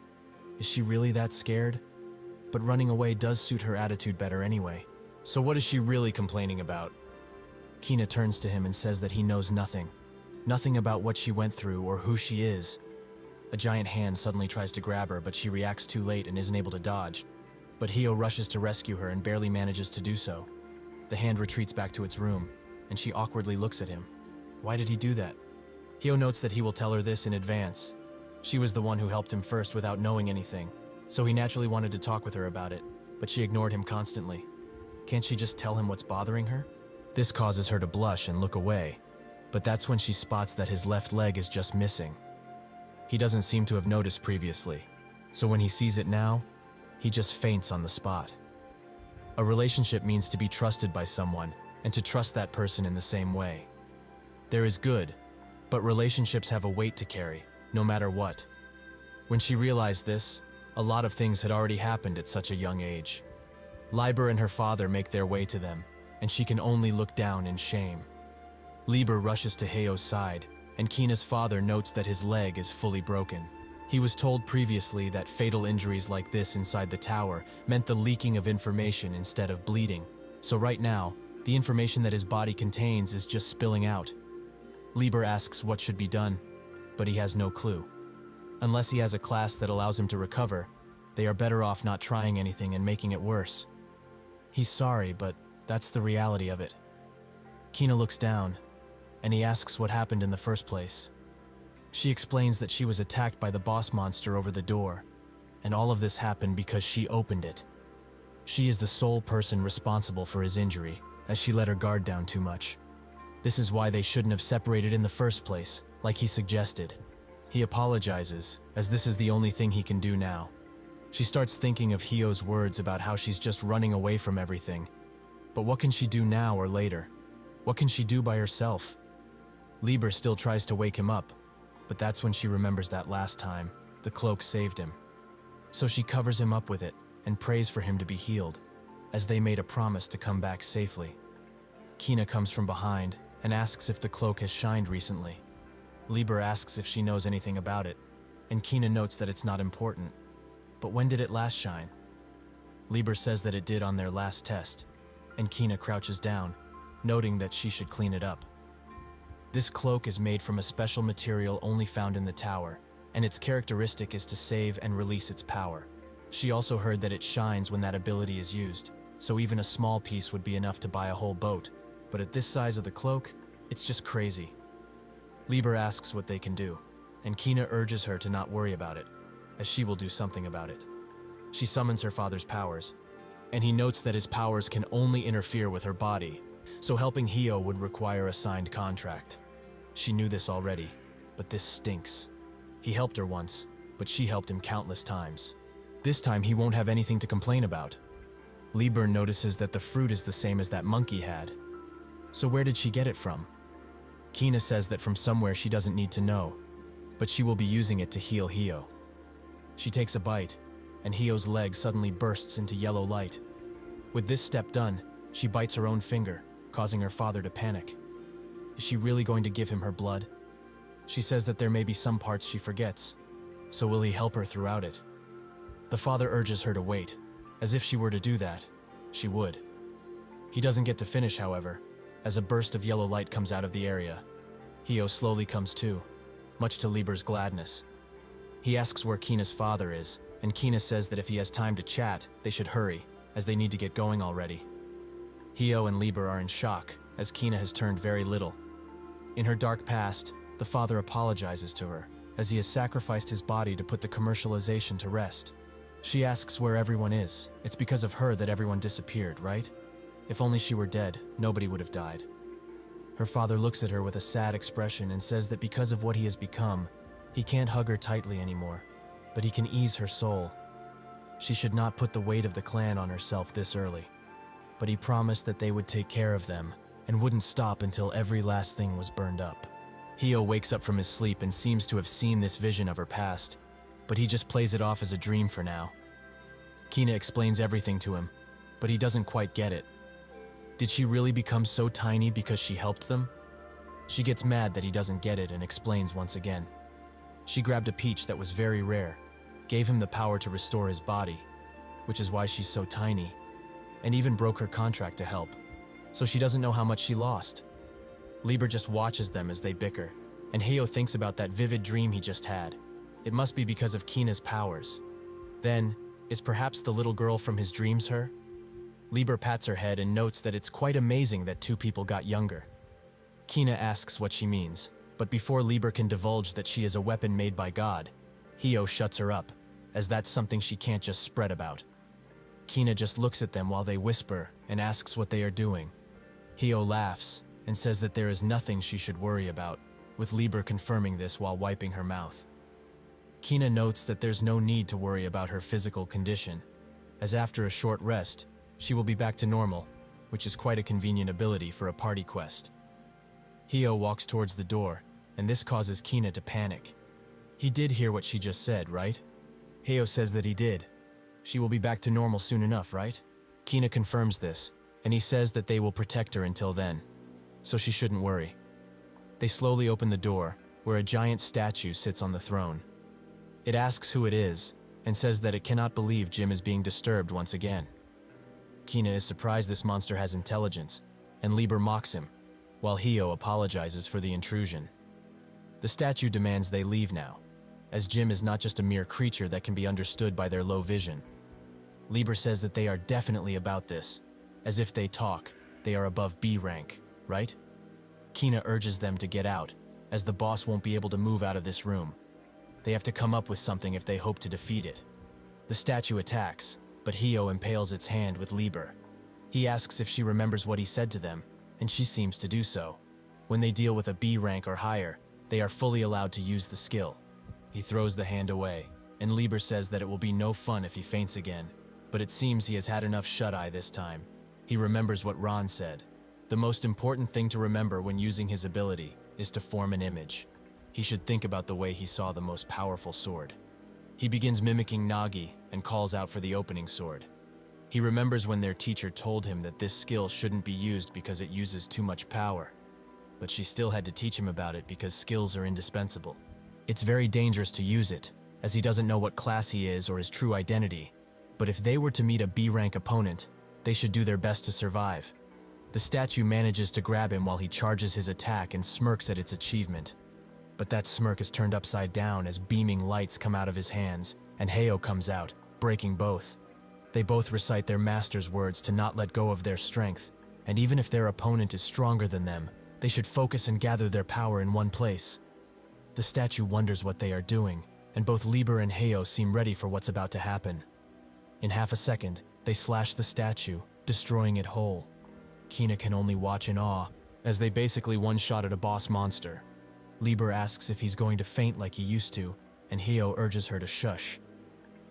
Is she really that scared? But running away does suit her attitude better anyway. So what is she really complaining about? Kina turns to him and says that he knows nothing. Nothing about what she went through or who she is. A giant hand suddenly tries to grab her, but she reacts too late and isn't able to dodge. But Hio rushes to rescue her and barely manages to do so. The hand retreats back to its room, and she awkwardly looks at him. Why did he do that? Hio notes that he will tell her this in advance. She was the one who helped him first without knowing anything, so he naturally wanted to talk with her about it, but she ignored him constantly. Can't she just tell him what's bothering her? This causes her to blush and look away, but that's when she spots that his left leg is just missing. He doesn't seem to have noticed previously, so when he sees it now, he just faints on the spot. A relationship means to be trusted by someone and to trust that person in the same way. There is good, but relationships have a weight to carry, no matter what. When she realized this, a lot of things had already happened at such a young age. Lieber and her father make their way to them, and she can only look down in shame. Lieber rushes to Heo's side, and Kina's father notes that his leg is fully broken. He was told previously that fatal injuries like this inside the tower meant the leaking of information instead of bleeding. So right now, the information that his body contains is just spilling out. Lieber asks what should be done, but he has no clue. Unless he has a class that allows him to recover, they are better off not trying anything and making it worse. He's sorry, but that's the reality of it. Kina looks down, and he asks what happened in the first place. She explains that she was attacked by the boss monster over the door, and all of this happened because she opened it. She is the sole person responsible for his injury, as she let her guard down too much. This is why they shouldn't have separated in the first place, like he suggested. He apologizes, as this is the only thing he can do now. She starts thinking of Hio's words about how she's just running away from everything. But what can she do now or later? What can she do by herself? Lieber still tries to wake him up, but that's when she remembers that last time the cloak saved him. So she covers him up with it and prays for him to be healed, as they made a promise to come back safely. Kina comes from behind and asks if the cloak has shined recently. Lieber asks if she knows anything about it, and Kina notes that it's not important. But when did it last shine? Lieber says that it did on their last test, and Kina crouches down, noting that she should clean it up. This cloak is made from a special material only found in the tower, and its characteristic is to save and release its power. She also heard that it shines when that ability is used, so even a small piece would be enough to buy a whole boat. But at this size of the cloak, it's just crazy. Lieber asks what they can do, and Kina urges her to not worry about it, as she will do something about it. She summons her father's powers, and he notes that his powers can only interfere with her body, so helping Hio would require a signed contract. She knew this already, but this stinks. He helped her once, but she helped him countless times. This time he won't have anything to complain about. Lieber notices that the fruit is the same as that monkey had. So where did she get it from? Kina says that from somewhere she doesn't need to know, but she will be using it to heal Hio. She takes a bite, and Hio's leg suddenly bursts into yellow light. With this step done, she bites her own finger, causing her father to panic. Is she really going to give him her blood? She says that there may be some parts she forgets, so will he help her throughout it? The father urges her to wait, as if she were to do that, she would. He doesn't get to finish, however, as a burst of yellow light comes out of the area. Hio slowly comes to, much to Lieber's gladness. He asks where Kina's father is, and Kina says that if he has time to chat, they should hurry, as they need to get going already. Hio and Lieber are in shock, as Kina has turned very little. In her dark past, the father apologizes to her, as he has sacrificed his body to put the commercialization to rest. She asks where everyone is. It's because of her that everyone disappeared, right? If only she were dead, nobody would have died. Her father looks at her with a sad expression and says that because of what he has become, he can't hug her tightly anymore, but he can ease her soul. She should not put the weight of the clan on herself this early. But he promised that they would take care of them and wouldn't stop until every last thing was burned up. Hio wakes up from his sleep and seems to have seen this vision of her past, but he just plays it off as a dream for now. Kina explains everything to him, but he doesn't quite get it. Did she really become so tiny because she helped them? She gets mad that he doesn't get it and explains once again. She grabbed a peach that was very rare, gave him the power to restore his body, which is why she's so tiny, and even broke her contract to help, so she doesn't know how much she lost. Lieber just watches them as they bicker, and Hio thinks about that vivid dream he just had. It must be because of Kina's powers. Then, is perhaps the little girl from his dreams her? Lieber pats her head and notes that it's quite amazing that two people got younger. Kina asks what she means, but before Lieber can divulge that she is a weapon made by God, Hio shuts her up, as that's something she can't just spread about. Kina just looks at them while they whisper and asks what they are doing. Hio laughs and says that there is nothing she should worry about, with Lieber confirming this while wiping her mouth. Kina notes that there's no need to worry about her physical condition, as after a short rest, she will be back to normal, which is quite a convenient ability for a party quest. Hio walks towards the door, and this causes Kina to panic. He did hear what she just said, right? Hio says that he did. She will be back to normal soon enough, right? Kina confirms this, and he says that they will protect her until then, so she shouldn't worry. They slowly open the door, where a giant statue sits on the throne. It asks who it is, and says that it cannot believe Jim is being disturbed once again. Kina is surprised this monster has intelligence, and Lieber mocks him, while Hio apologizes for the intrusion. The statue demands they leave now, as Jim is not just a mere creature that can be understood by their low vision. Lieber says that they are definitely about this, as if they talk, they are above B rank, right? Kina urges them to get out, as the boss won't be able to move out of this room. They have to come up with something if they hope to defeat it. The statue attacks, but Hio impales its hand with Lieber. He asks if she remembers what he said to them, and she seems to do so. When they deal with a B rank or higher, they are fully allowed to use the skill. He throws the hand away, and Lieber says that it will be no fun if he faints again, but it seems he has had enough shut-eye this time. He remembers what Ron said. The most important thing to remember when using his ability is to form an image. He should think about the way he saw the most powerful sword. He begins mimicking Nagi and calls out for the opening sword. He remembers when their teacher told him that this skill shouldn't be used because it uses too much power. But she still had to teach him about it because skills are indispensable. It's very dangerous to use it, as he doesn't know what class he is or his true identity. But if they were to meet a B-rank opponent, they should do their best to survive. The statue manages to grab him while he charges his attack and smirks at its achievement. But that smirk is turned upside down as beaming lights come out of his hands, and Heyo comes out, breaking both. They both recite their master's words to not let go of their strength, and even if their opponent is stronger than them, they should focus and gather their power in one place. The statue wonders what they are doing, and both Lieber and Heyo seem ready for what's about to happen. In half a second, they slash the statue, destroying it whole. Kina can only watch in awe, as they basically one-shotted a boss monster. Lieber asks if he's going to faint like he used to, and Heyo urges her to shush.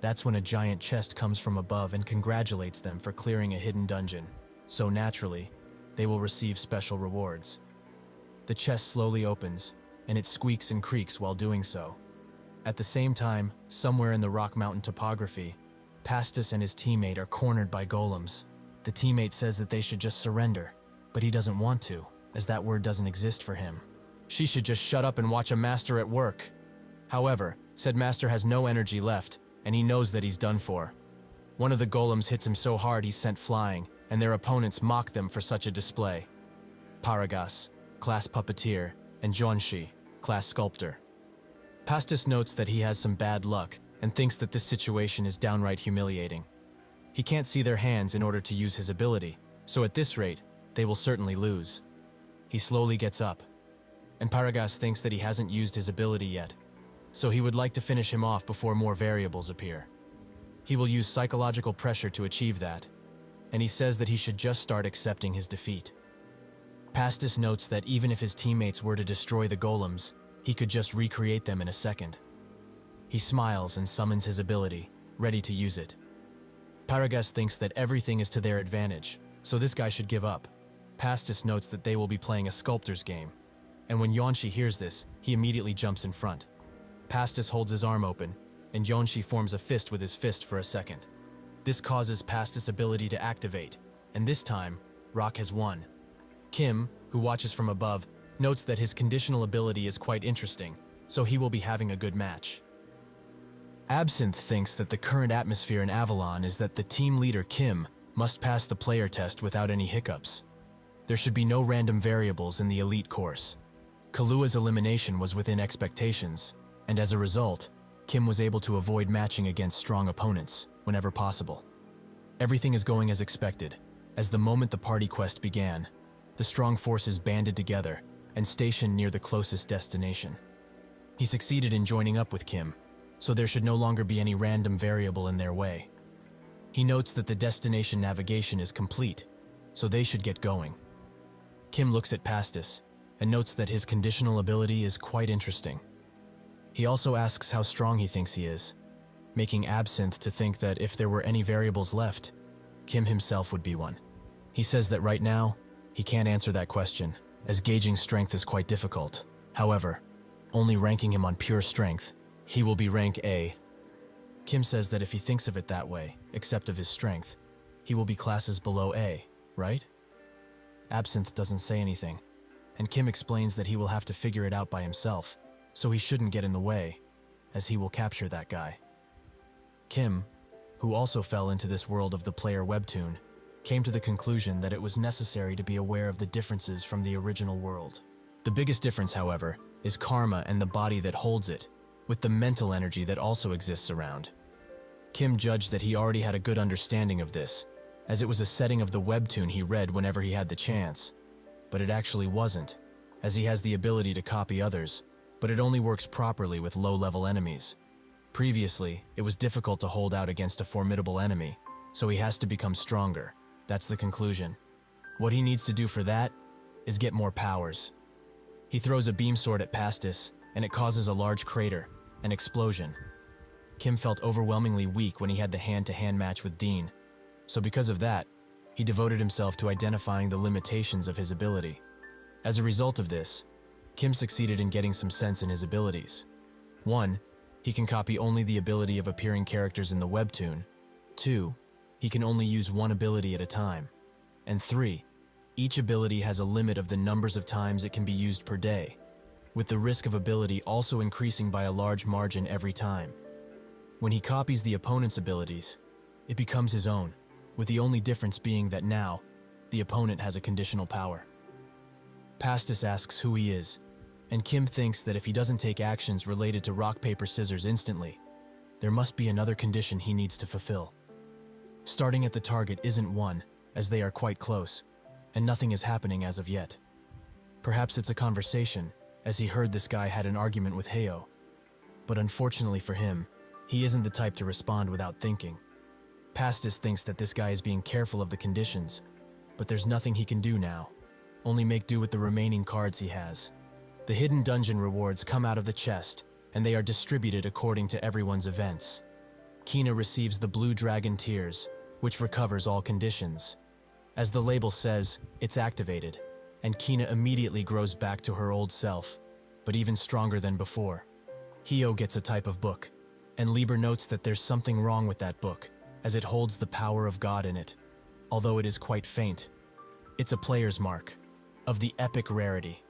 That's when a giant chest comes from above and congratulates them for clearing a hidden dungeon. So naturally, they will receive special rewards. The chest slowly opens, and it squeaks and creaks while doing so. At the same time, somewhere in the Rock Mountain topography, Pastis and his teammate are cornered by golems. The teammate says that they should just surrender, but he doesn't want to, as that word doesn't exist for him. She should just shut up and watch a master at work. However, said master has no energy left, and he knows that he's done for. One of the golems hits him so hard he's sent flying, and their opponents mock them for such a display. Paragas, class puppeteer, and Jonshi, class sculptor. Pastis notes that he has some bad luck, and thinks that this situation is downright humiliating. He can't see their hands in order to use his ability, so at this rate, they will certainly lose. He slowly gets up, and Paragas thinks that he hasn't used his ability yet, so he would like to finish him off before more variables appear. He will use psychological pressure to achieve that, and he says that he should just start accepting his defeat. Pastis notes that even if his teammates were to destroy the golems, he could just recreate them in a second. He smiles and summons his ability, ready to use it. Paragas thinks that everything is to their advantage, so this guy should give up. Pastis notes that they will be playing a sculptor's game, and when Yonshi hears this, he immediately jumps in front. Pastis holds his arm open, and Yonshi forms a fist with his fist for a second. This causes Pastis' ability to activate, and this time, Rock has won. Kim, who watches from above, notes that his conditional ability is quite interesting, so he will be having a good match. Absinthe thinks that the current atmosphere in Avalon is that the team leader Kim must pass the player test without any hiccups. There should be no random variables in the elite course. Kalua's elimination was within expectations, and as a result, Kim was able to avoid matching against strong opponents whenever possible. Everything is going as expected, as the moment the party quest began, the strong forces banded together and stationed near the closest destination. He succeeded in joining up with Kim, so there should no longer be any random variable in their way. He notes that the destination navigation is complete, so they should get going. Kim looks at Pastis and notes that his conditional ability is quite interesting. He also asks how strong he thinks he is, making Absinthe to think that if there were any variables left, Kim himself would be one. He says that right now, he can't answer that question, as gauging strength is quite difficult. However, only ranking him on pure strength, he will be rank A. Kim says that if he thinks of it that way, except of his strength, he will be classes below A, right? Absinthe doesn't say anything, and Kim explains that he will have to figure it out by himself, so he shouldn't get in the way, as he will capture that guy. Kim, who also fell into this world of the player webtoon, came to the conclusion that it was necessary to be aware of the differences from the original world. The biggest difference, however, is karma and the body that holds it, with the mental energy that also exists around. Kim judged that he already had a good understanding of this, as it was a setting of the webtoon he read whenever he had the chance. But it actually wasn't, as he has the ability to copy others, but it only works properly with low-level enemies. Previously, it was difficult to hold out against a formidable enemy, so he has to become stronger. That's the conclusion. What he needs to do for that is get more powers. He throws a beam sword at Pastis, and it causes a large crater, an explosion. Kim felt overwhelmingly weak when he had the hand-to-hand match with Dean, so because of that, he devoted himself to identifying the limitations of his ability. As a result of this, Kim succeeded in getting some sense in his abilities. 1. He can copy only the ability of appearing characters in the webtoon. 2. He can only use one ability at a time. And 3. Each ability has a limit of the numbers of times it can be used per day, with the risk of ability also increasing by a large margin every time. When he copies the opponent's abilities, it becomes his own, with the only difference being that now, the opponent has a conditional power. Pastis asks who he is, and Kim thinks that if he doesn't take actions related to rock, paper, scissors instantly, there must be another condition he needs to fulfill. Starting at the target isn't one, as they are quite close, and nothing is happening as of yet. Perhaps it's a conversation, as he heard this guy had an argument with Heo. But unfortunately for him, he isn't the type to respond without thinking. Pastis thinks that this guy is being careful of the conditions, but there's nothing he can do now. Only make do with the remaining cards he has. The hidden dungeon rewards come out of the chest, and they are distributed according to everyone's events. Kina receives the Blue Dragon Tears, which recovers all conditions. As the label says, it's activated, and Kina immediately grows back to her old self, but even stronger than before. Hio gets a type of book, and Lieber notes that there's something wrong with that book, as it holds the power of God in it, although it is quite faint. It's a player's mark, of the epic rarity.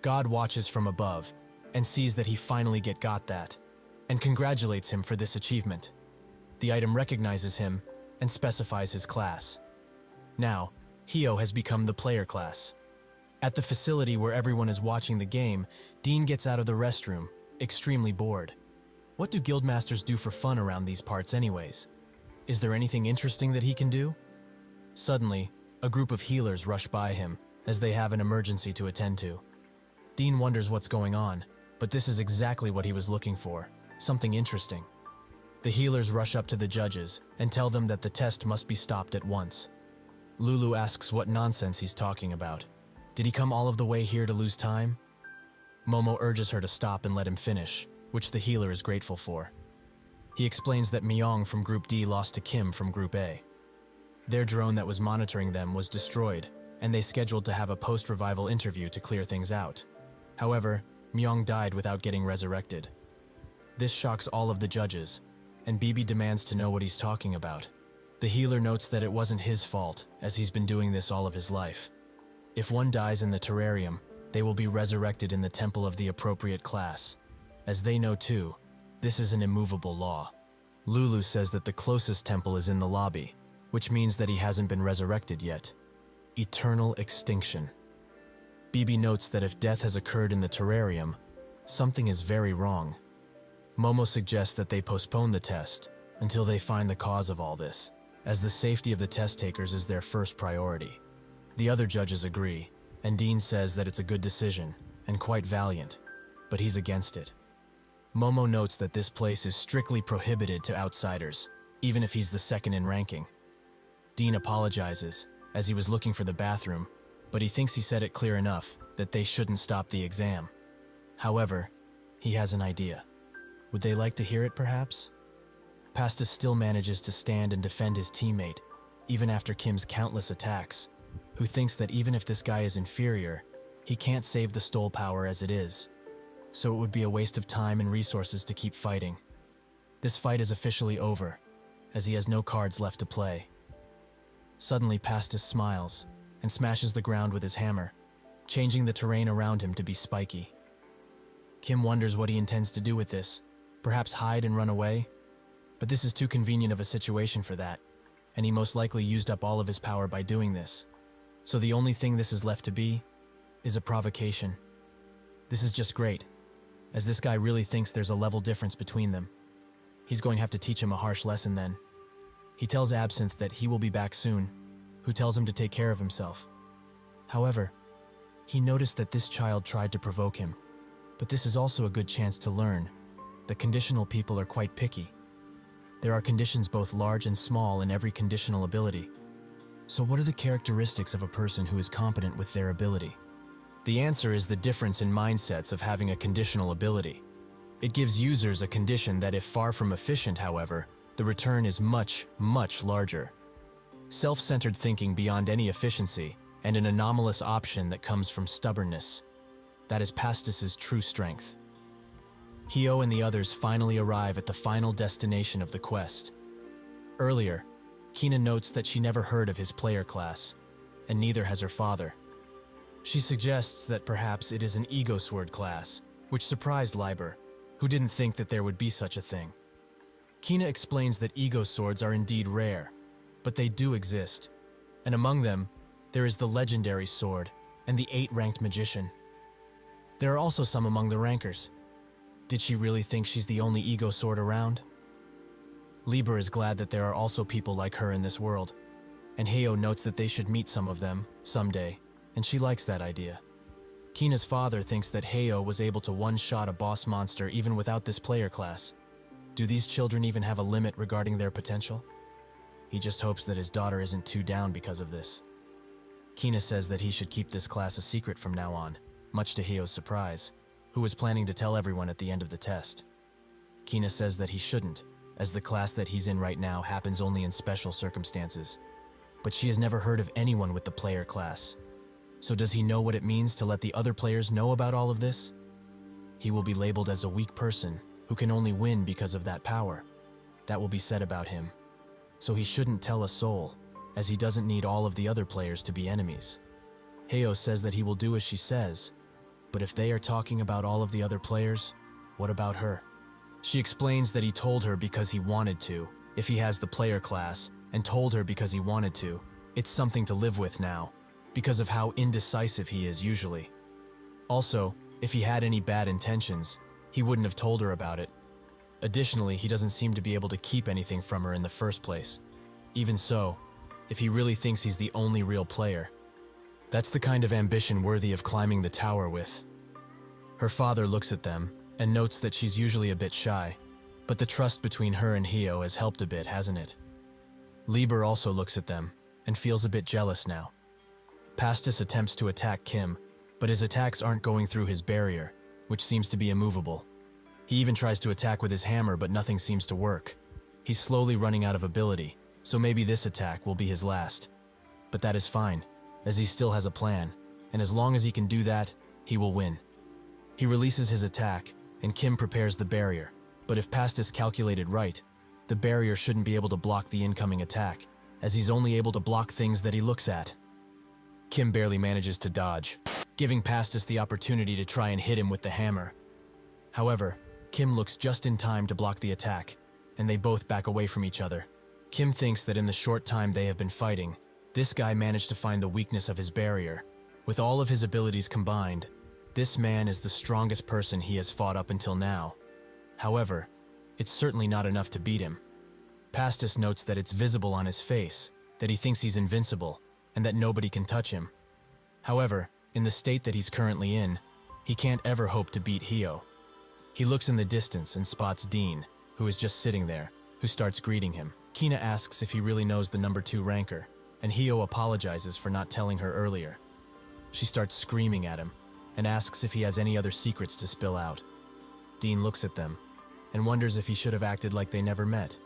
God watches from above, and sees that he finally got that, and congratulates him for this achievement. The item recognizes him, and specifies his class. Now, Hio has become the player class. At the facility where everyone is watching the game, Dean gets out of the restroom, extremely bored. What do guildmasters do for fun around these parts anyways? Is there anything interesting that he can do? Suddenly, a group of healers rush by him, as they have an emergency to attend to. Dean wonders what's going on, but this is exactly what he was looking for, something interesting. The healers rush up to the judges and tell them that the test must be stopped at once. Lulu asks what nonsense he's talking about. Did he come all of the way here to lose time? Momo urges her to stop and let him finish, which the healer is grateful for. He explains that Myong from Group D lost to Kim from Group A. Their drone that was monitoring them was destroyed, and they scheduled to have a post-revival interview to clear things out. However, Myong died without getting resurrected. This shocks all of the judges, and Bibi demands to know what he's talking about. The healer notes that it wasn't his fault, as he's been doing this all of his life. If one dies in the terrarium, they will be resurrected in the temple of the appropriate class. As they know too, this is an immovable law. Lulu says that the closest temple is in the lobby, which means that he hasn't been resurrected yet. Eternal extinction. Bibi notes that if death has occurred in the terrarium, something is very wrong. Momo suggests that they postpone the test until they find the cause of all this, as the safety of the test takers is their first priority. The other judges agree, and Dean says that it's a good decision, and quite valiant, but he's against it. Momo notes that this place is strictly prohibited to outsiders, even if he's the second in ranking. Dean apologizes, as he was looking for the bathroom, but he thinks he said it clear enough that they shouldn't stop the exam. However, he has an idea. Would they like to hear it, perhaps? Pastis still manages to stand and defend his teammate, even after Kim's countless attacks, who thinks that even if this guy is inferior, he can't save the Stole power as it is, so it would be a waste of time and resources to keep fighting. This fight is officially over, as he has no cards left to play. Suddenly, Pastis smiles and smashes the ground with his hammer, changing the terrain around him to be spiky. Kim wonders what he intends to do with this, perhaps hide and run away? But this is too convenient of a situation for that, and he most likely used up all of his power by doing this. So the only thing this is left to be is a provocation. This is just great, as this guy really thinks there's a level difference between them. He's going to have to teach him a harsh lesson then. He tells Absinthe that he will be back soon, who tells him to take care of himself. However, he noticed that this child tried to provoke him, but this is also a good chance to learn that conditional people are quite picky. There are conditions both large and small in every conditional ability. So what are the characteristics of a person who is competent with their ability? The answer is the difference in mindsets of having a conditional ability. It gives users a condition that if far from efficient, however, the return is much, much larger. Self-centered thinking beyond any efficiency, and an anomalous option that comes from stubbornness. That is Pastis's true strength. Hio and the others finally arrive at the final destination of the quest. Earlier, Kina notes that she never heard of his player class, and neither has her father. She suggests that perhaps it is an ego sword class, which surprised Liber, who didn't think that there would be such a thing. Kina explains that ego swords are indeed rare, but they do exist, and among them, there is the legendary sword and the 8-ranked magician. There are also some among the rankers. Did she really think she's the only ego sword around? Liber is glad that there are also people like her in this world, and Hio notes that they should meet some of them, someday, and she likes that idea. Kina's father thinks that Hio was able to one-shot a boss monster even without this player class. Do these children even have a limit regarding their potential? He just hopes that his daughter isn't too down because of this. Kina says that he should keep this class a secret from now on, much to Hio's surprise, who was planning to tell everyone at the end of the test. Kina says that he shouldn't, as the class that he's in right now happens only in special circumstances. But she has never heard of anyone with the player class. So does he know what it means to let the other players know about all of this? He will be labeled as a weak person who can only win because of that power. That will be said about him. So he shouldn't tell a soul, as he doesn't need all of the other players to be enemies. Hio says that he will do as she says, but if they are talking about all of the other players, what about her? She explains that he told her because he wanted to, if he has the player class, and told her because he wanted to. It's something to live with now, because of how indecisive he is usually. Also, if he had any bad intentions, he wouldn't have told her about it. Additionally, he doesn't seem to be able to keep anything from her in the first place. Even so, if he really thinks he's the only real player, that's the kind of ambition worthy of climbing the tower with. Her father looks at them and notes that she's usually a bit shy, but the trust between her and Hio has helped a bit, hasn't it? Liber also looks at them and feels a bit jealous now. Pastis attempts to attack Kim, but his attacks aren't going through his barrier, which seems to be immovable. He even tries to attack with his hammer, but nothing seems to work. He's slowly running out of ability, so maybe this attack will be his last. But that is fine, as he still has a plan, and as long as he can do that, he will win. He releases his attack, and Kim prepares the barrier, but if Pastis calculated right, the barrier shouldn't be able to block the incoming attack, as he's only able to block things that he looks at. Kim barely manages to dodge, giving Pastis the opportunity to try and hit him with the hammer. However, Kim looks just in time to block the attack, and they both back away from each other. Kim thinks that in the short time they have been fighting, this guy managed to find the weakness of his barrier. With all of his abilities combined, this man is the strongest person he has fought up until now. However, it's certainly not enough to beat him. Pastis notes that it's visible on his face, that he thinks he's invincible, and that nobody can touch him. However, in the state that he's currently in, he can't ever hope to beat Hio. He looks in the distance and spots Dean, who is just sitting there, who starts greeting him. Kina asks if he really knows the number 2 ranker, and Hio apologizes for not telling her earlier. She starts screaming at him, and asks if he has any other secrets to spill out. Dean looks at them, and wonders if he should have acted like they never met.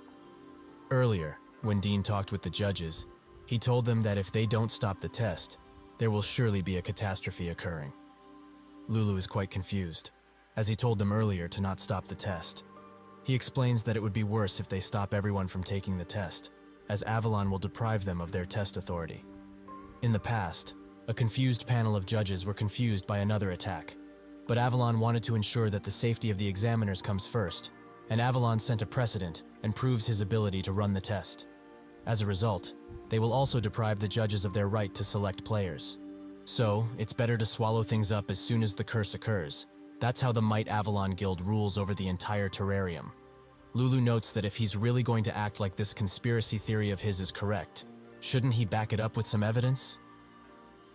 Earlier, when Dean talked with the judges, he told them that if they don't stop the test, there will surely be a catastrophe occurring. Lulu is quite confused, as he told them earlier to not stop the test. He explains that it would be worse if they stop everyone from taking the test, as Avalon will deprive them of their test authority. In the past, a confused panel of judges were confused by another attack, but Avalon wanted to ensure that the safety of the examiners comes first, and Avalon sent a precedent and proves his ability to run the test. As a result, they will also deprive the judges of their right to select players. So, it's better to swallow things up as soon as the curse occurs. That's how the Might Avalon Guild rules over the entire terrarium. Lulu notes that if he's really going to act like this conspiracy theory of his is correct, shouldn't he back it up with some evidence?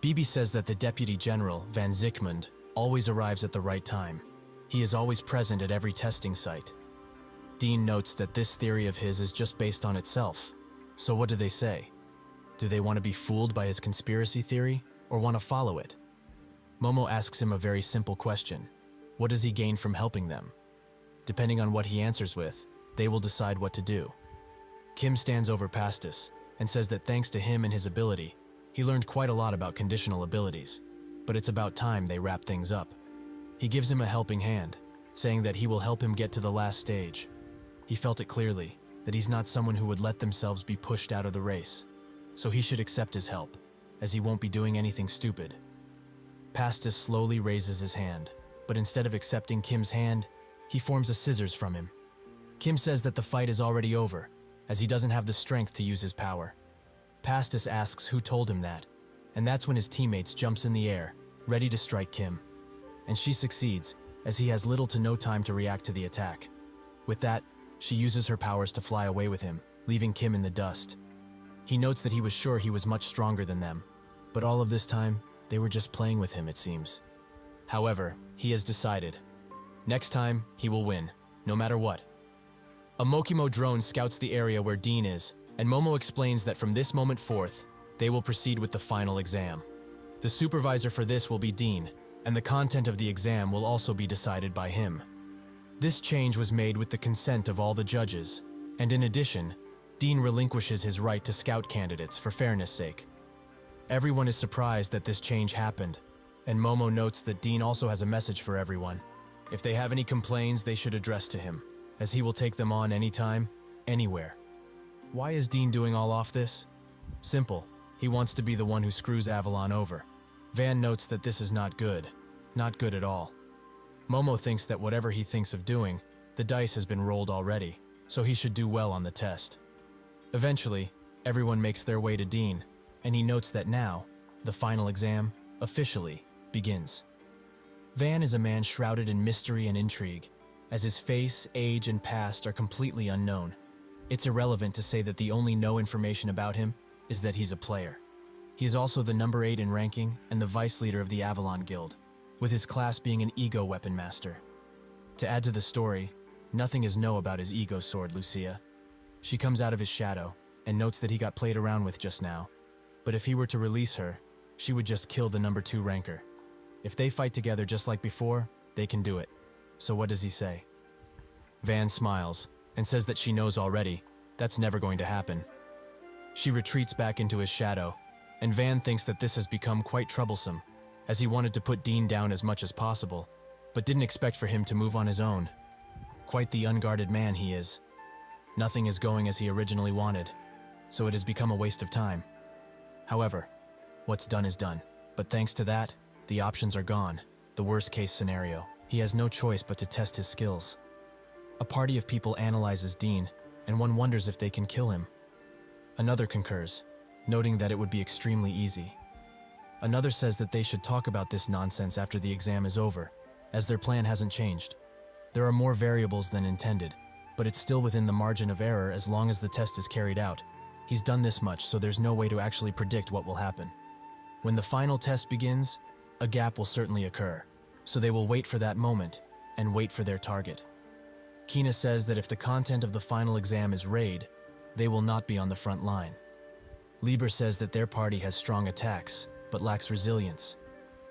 Bibi says that the Deputy General, Van Zikmund, always arrives at the right time. He is always present at every testing site. Dean notes that this theory of his is just based on itself. So what do they say? Do they want to be fooled by his conspiracy theory, or want to follow it? Momo asks him a very simple question. What does he gain from helping them? Depending on what he answers with, they will decide what to do. Kim stands over Pastis and says that thanks to him and his ability, he learned quite a lot about conditional abilities, but it's about time they wrap things up. He gives him a helping hand, saying that he will help him get to the last stage. He felt it clearly that he's not someone who would let themselves be pushed out of the race, so he should accept his help, as he won't be doing anything stupid. Pastis slowly raises his hand, but instead of accepting Kim's hand, he forms a scissors from him. Kim says that the fight is already over, as he doesn't have the strength to use his power. Pastis asks who told him that, and that's when his teammates jumps in the air, ready to strike Kim. And she succeeds, as he has little to no time to react to the attack. With that, she uses her powers to fly away with him, leaving Kim in the dust. He notes that he was sure he was much stronger than them, but all of this time, they were just playing with him, it seems. However, he has decided. Next time, he will win, no matter what. A Mokimo drone scouts the area where Dean is, and Momo explains that from this moment forth, they will proceed with the final exam. The supervisor for this will be Dean, and the content of the exam will also be decided by him. This change was made with the consent of all the judges, and in addition, Dean relinquishes his right to scout candidates for fairness' sake. Everyone is surprised that this change happened, and Momo notes that Dean also has a message for everyone. If they have any complaints, they should address to him, as he will take them on anytime, anywhere. Why is Dean doing all of this? Simple, he wants to be the one who screws Avalon over. Van notes that this is not good at all. Momo thinks that whatever he thinks of doing, the dice has been rolled already, so he should do well on the test. Eventually, everyone makes their way to Dean, and he notes that now, the final exam, officially, begins. Van is a man shrouded in mystery and intrigue, as his face, age, and past are completely unknown. It's irrelevant to say that the only known information about him is that he's a player. He is also the number 8 in ranking and the vice leader of the Avalon Guild, with his class being an ego weapon master. To add to the story, nothing is known about his ego sword, Lucia. She comes out of his shadow and notes that he got played around with just now, but if he were to release her, she would just kill the number 2 ranker. If they fight together just like before, they can do it. So what does he say? Van smiles and says that she knows already. That's never going to happen. She retreats back into his shadow, and Van thinks that this has become quite troublesome, as he wanted to put Dean down as much as possible, but didn't expect for him to move on his own. Quite the unguarded man he is. Nothing is going as he originally wanted, so it has become a waste of time. However, what's done is done, but thanks to that, the options are gone. The worst case scenario. He has no choice but to test his skills. A party of people analyzes Dean, and one wonders if they can kill him. Another concurs, noting that it would be extremely easy. Another says that they should talk about this nonsense after the exam is over, as their plan hasn't changed. There are more variables than intended, but it's still within the margin of error as long as the test is carried out. He's done this much, so there's no way to actually predict what will happen. When the final test begins, a gap will certainly occur, so they will wait for that moment and wait for their target. Kina says that if the content of the final exam is raid, they will not be on the front line. Lieber says that their party has strong attacks, but lacks resilience.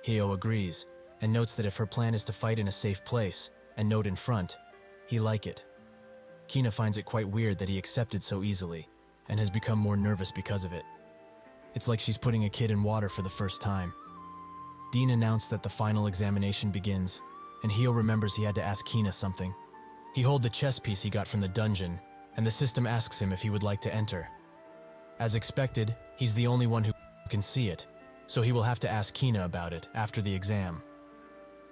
Hio agrees, and notes that if her plan is to fight in a safe place, and note in front, he like it. Kina finds it quite weird that he accepted so easily, and has become more nervous because of it. It's like she's putting a kid in water for the first time. Dean announced that the final examination begins, and Hio remembers he had to ask Kina something. He holds the chess piece he got from the dungeon, and the system asks him if he would like to enter. As expected, he's the only one who can see it, so he will have to ask Kina about it after the exam.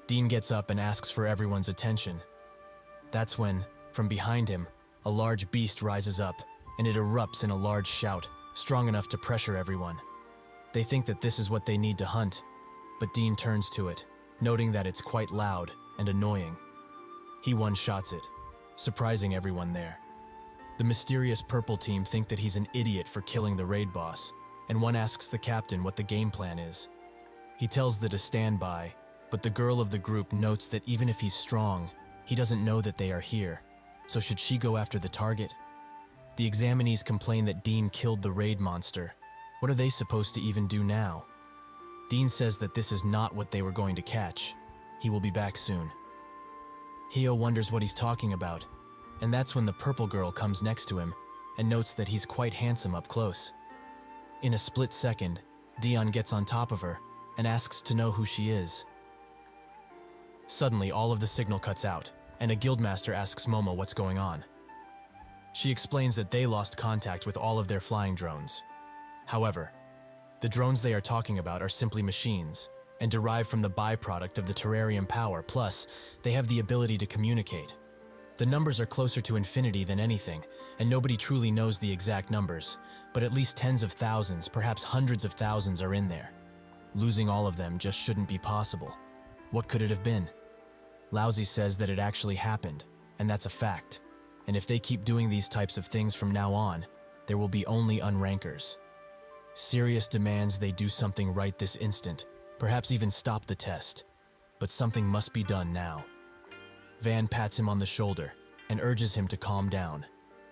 Dean gets up and asks for everyone's attention. That's when, from behind him, a large beast rises up, and it erupts in a large shout, strong enough to pressure everyone. They think that this is what they need to hunt, but Dean turns to it, noting that it's quite loud and annoying. He one-shots it, surprising everyone there. The mysterious purple team think that he's an idiot for killing the raid boss, and one asks the captain what the game plan is. He tells them to stand by, but the girl of the group notes that even if he's strong, he doesn't know that they are here, so should she go after the target? The examinees complain that Dean killed the raid monster. What are they supposed to even do now? Dean says that this is not what they were going to catch. He will be back soon. Hio wonders what he's talking about, and that's when the purple girl comes next to him and notes that he's quite handsome up close. In a split second, Dion gets on top of her and asks to know who she is. Suddenly, all of the signal cuts out, and a guildmaster asks Momo what's going on. She explains that they lost contact with all of their flying drones. However, the drones they are talking about are simply machines and derive from the byproduct of the terrarium power, plus they have the ability to communicate. The numbers are closer to infinity than anything, and nobody truly knows the exact numbers, but at least tens of thousands, perhaps hundreds of thousands are in there. Losing all of them just shouldn't be possible. What could it have been? Lousy says that it actually happened, and that's a fact. And if they keep doing these types of things from now on, there will be only unrankers. Sirius demands they do something right this instant, perhaps even stop the test. But something must be done now. Van pats him on the shoulder and urges him to calm down,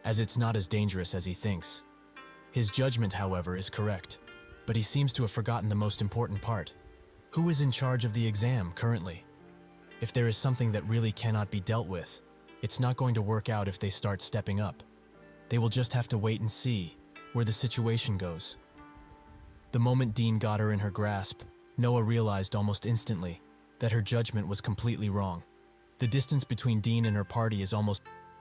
as it's not as dangerous as he thinks. His judgment, however, is correct, but he seems to have forgotten the most important part. Who is in charge of the exam currently? If there is something that really cannot be dealt with, it's not going to work out if they start stepping up. They will just have to wait and see where the situation goes. The moment Dean got her in her grasp, Noah realized almost instantly that her judgment was completely wrong. The distance between Dean and her party is almost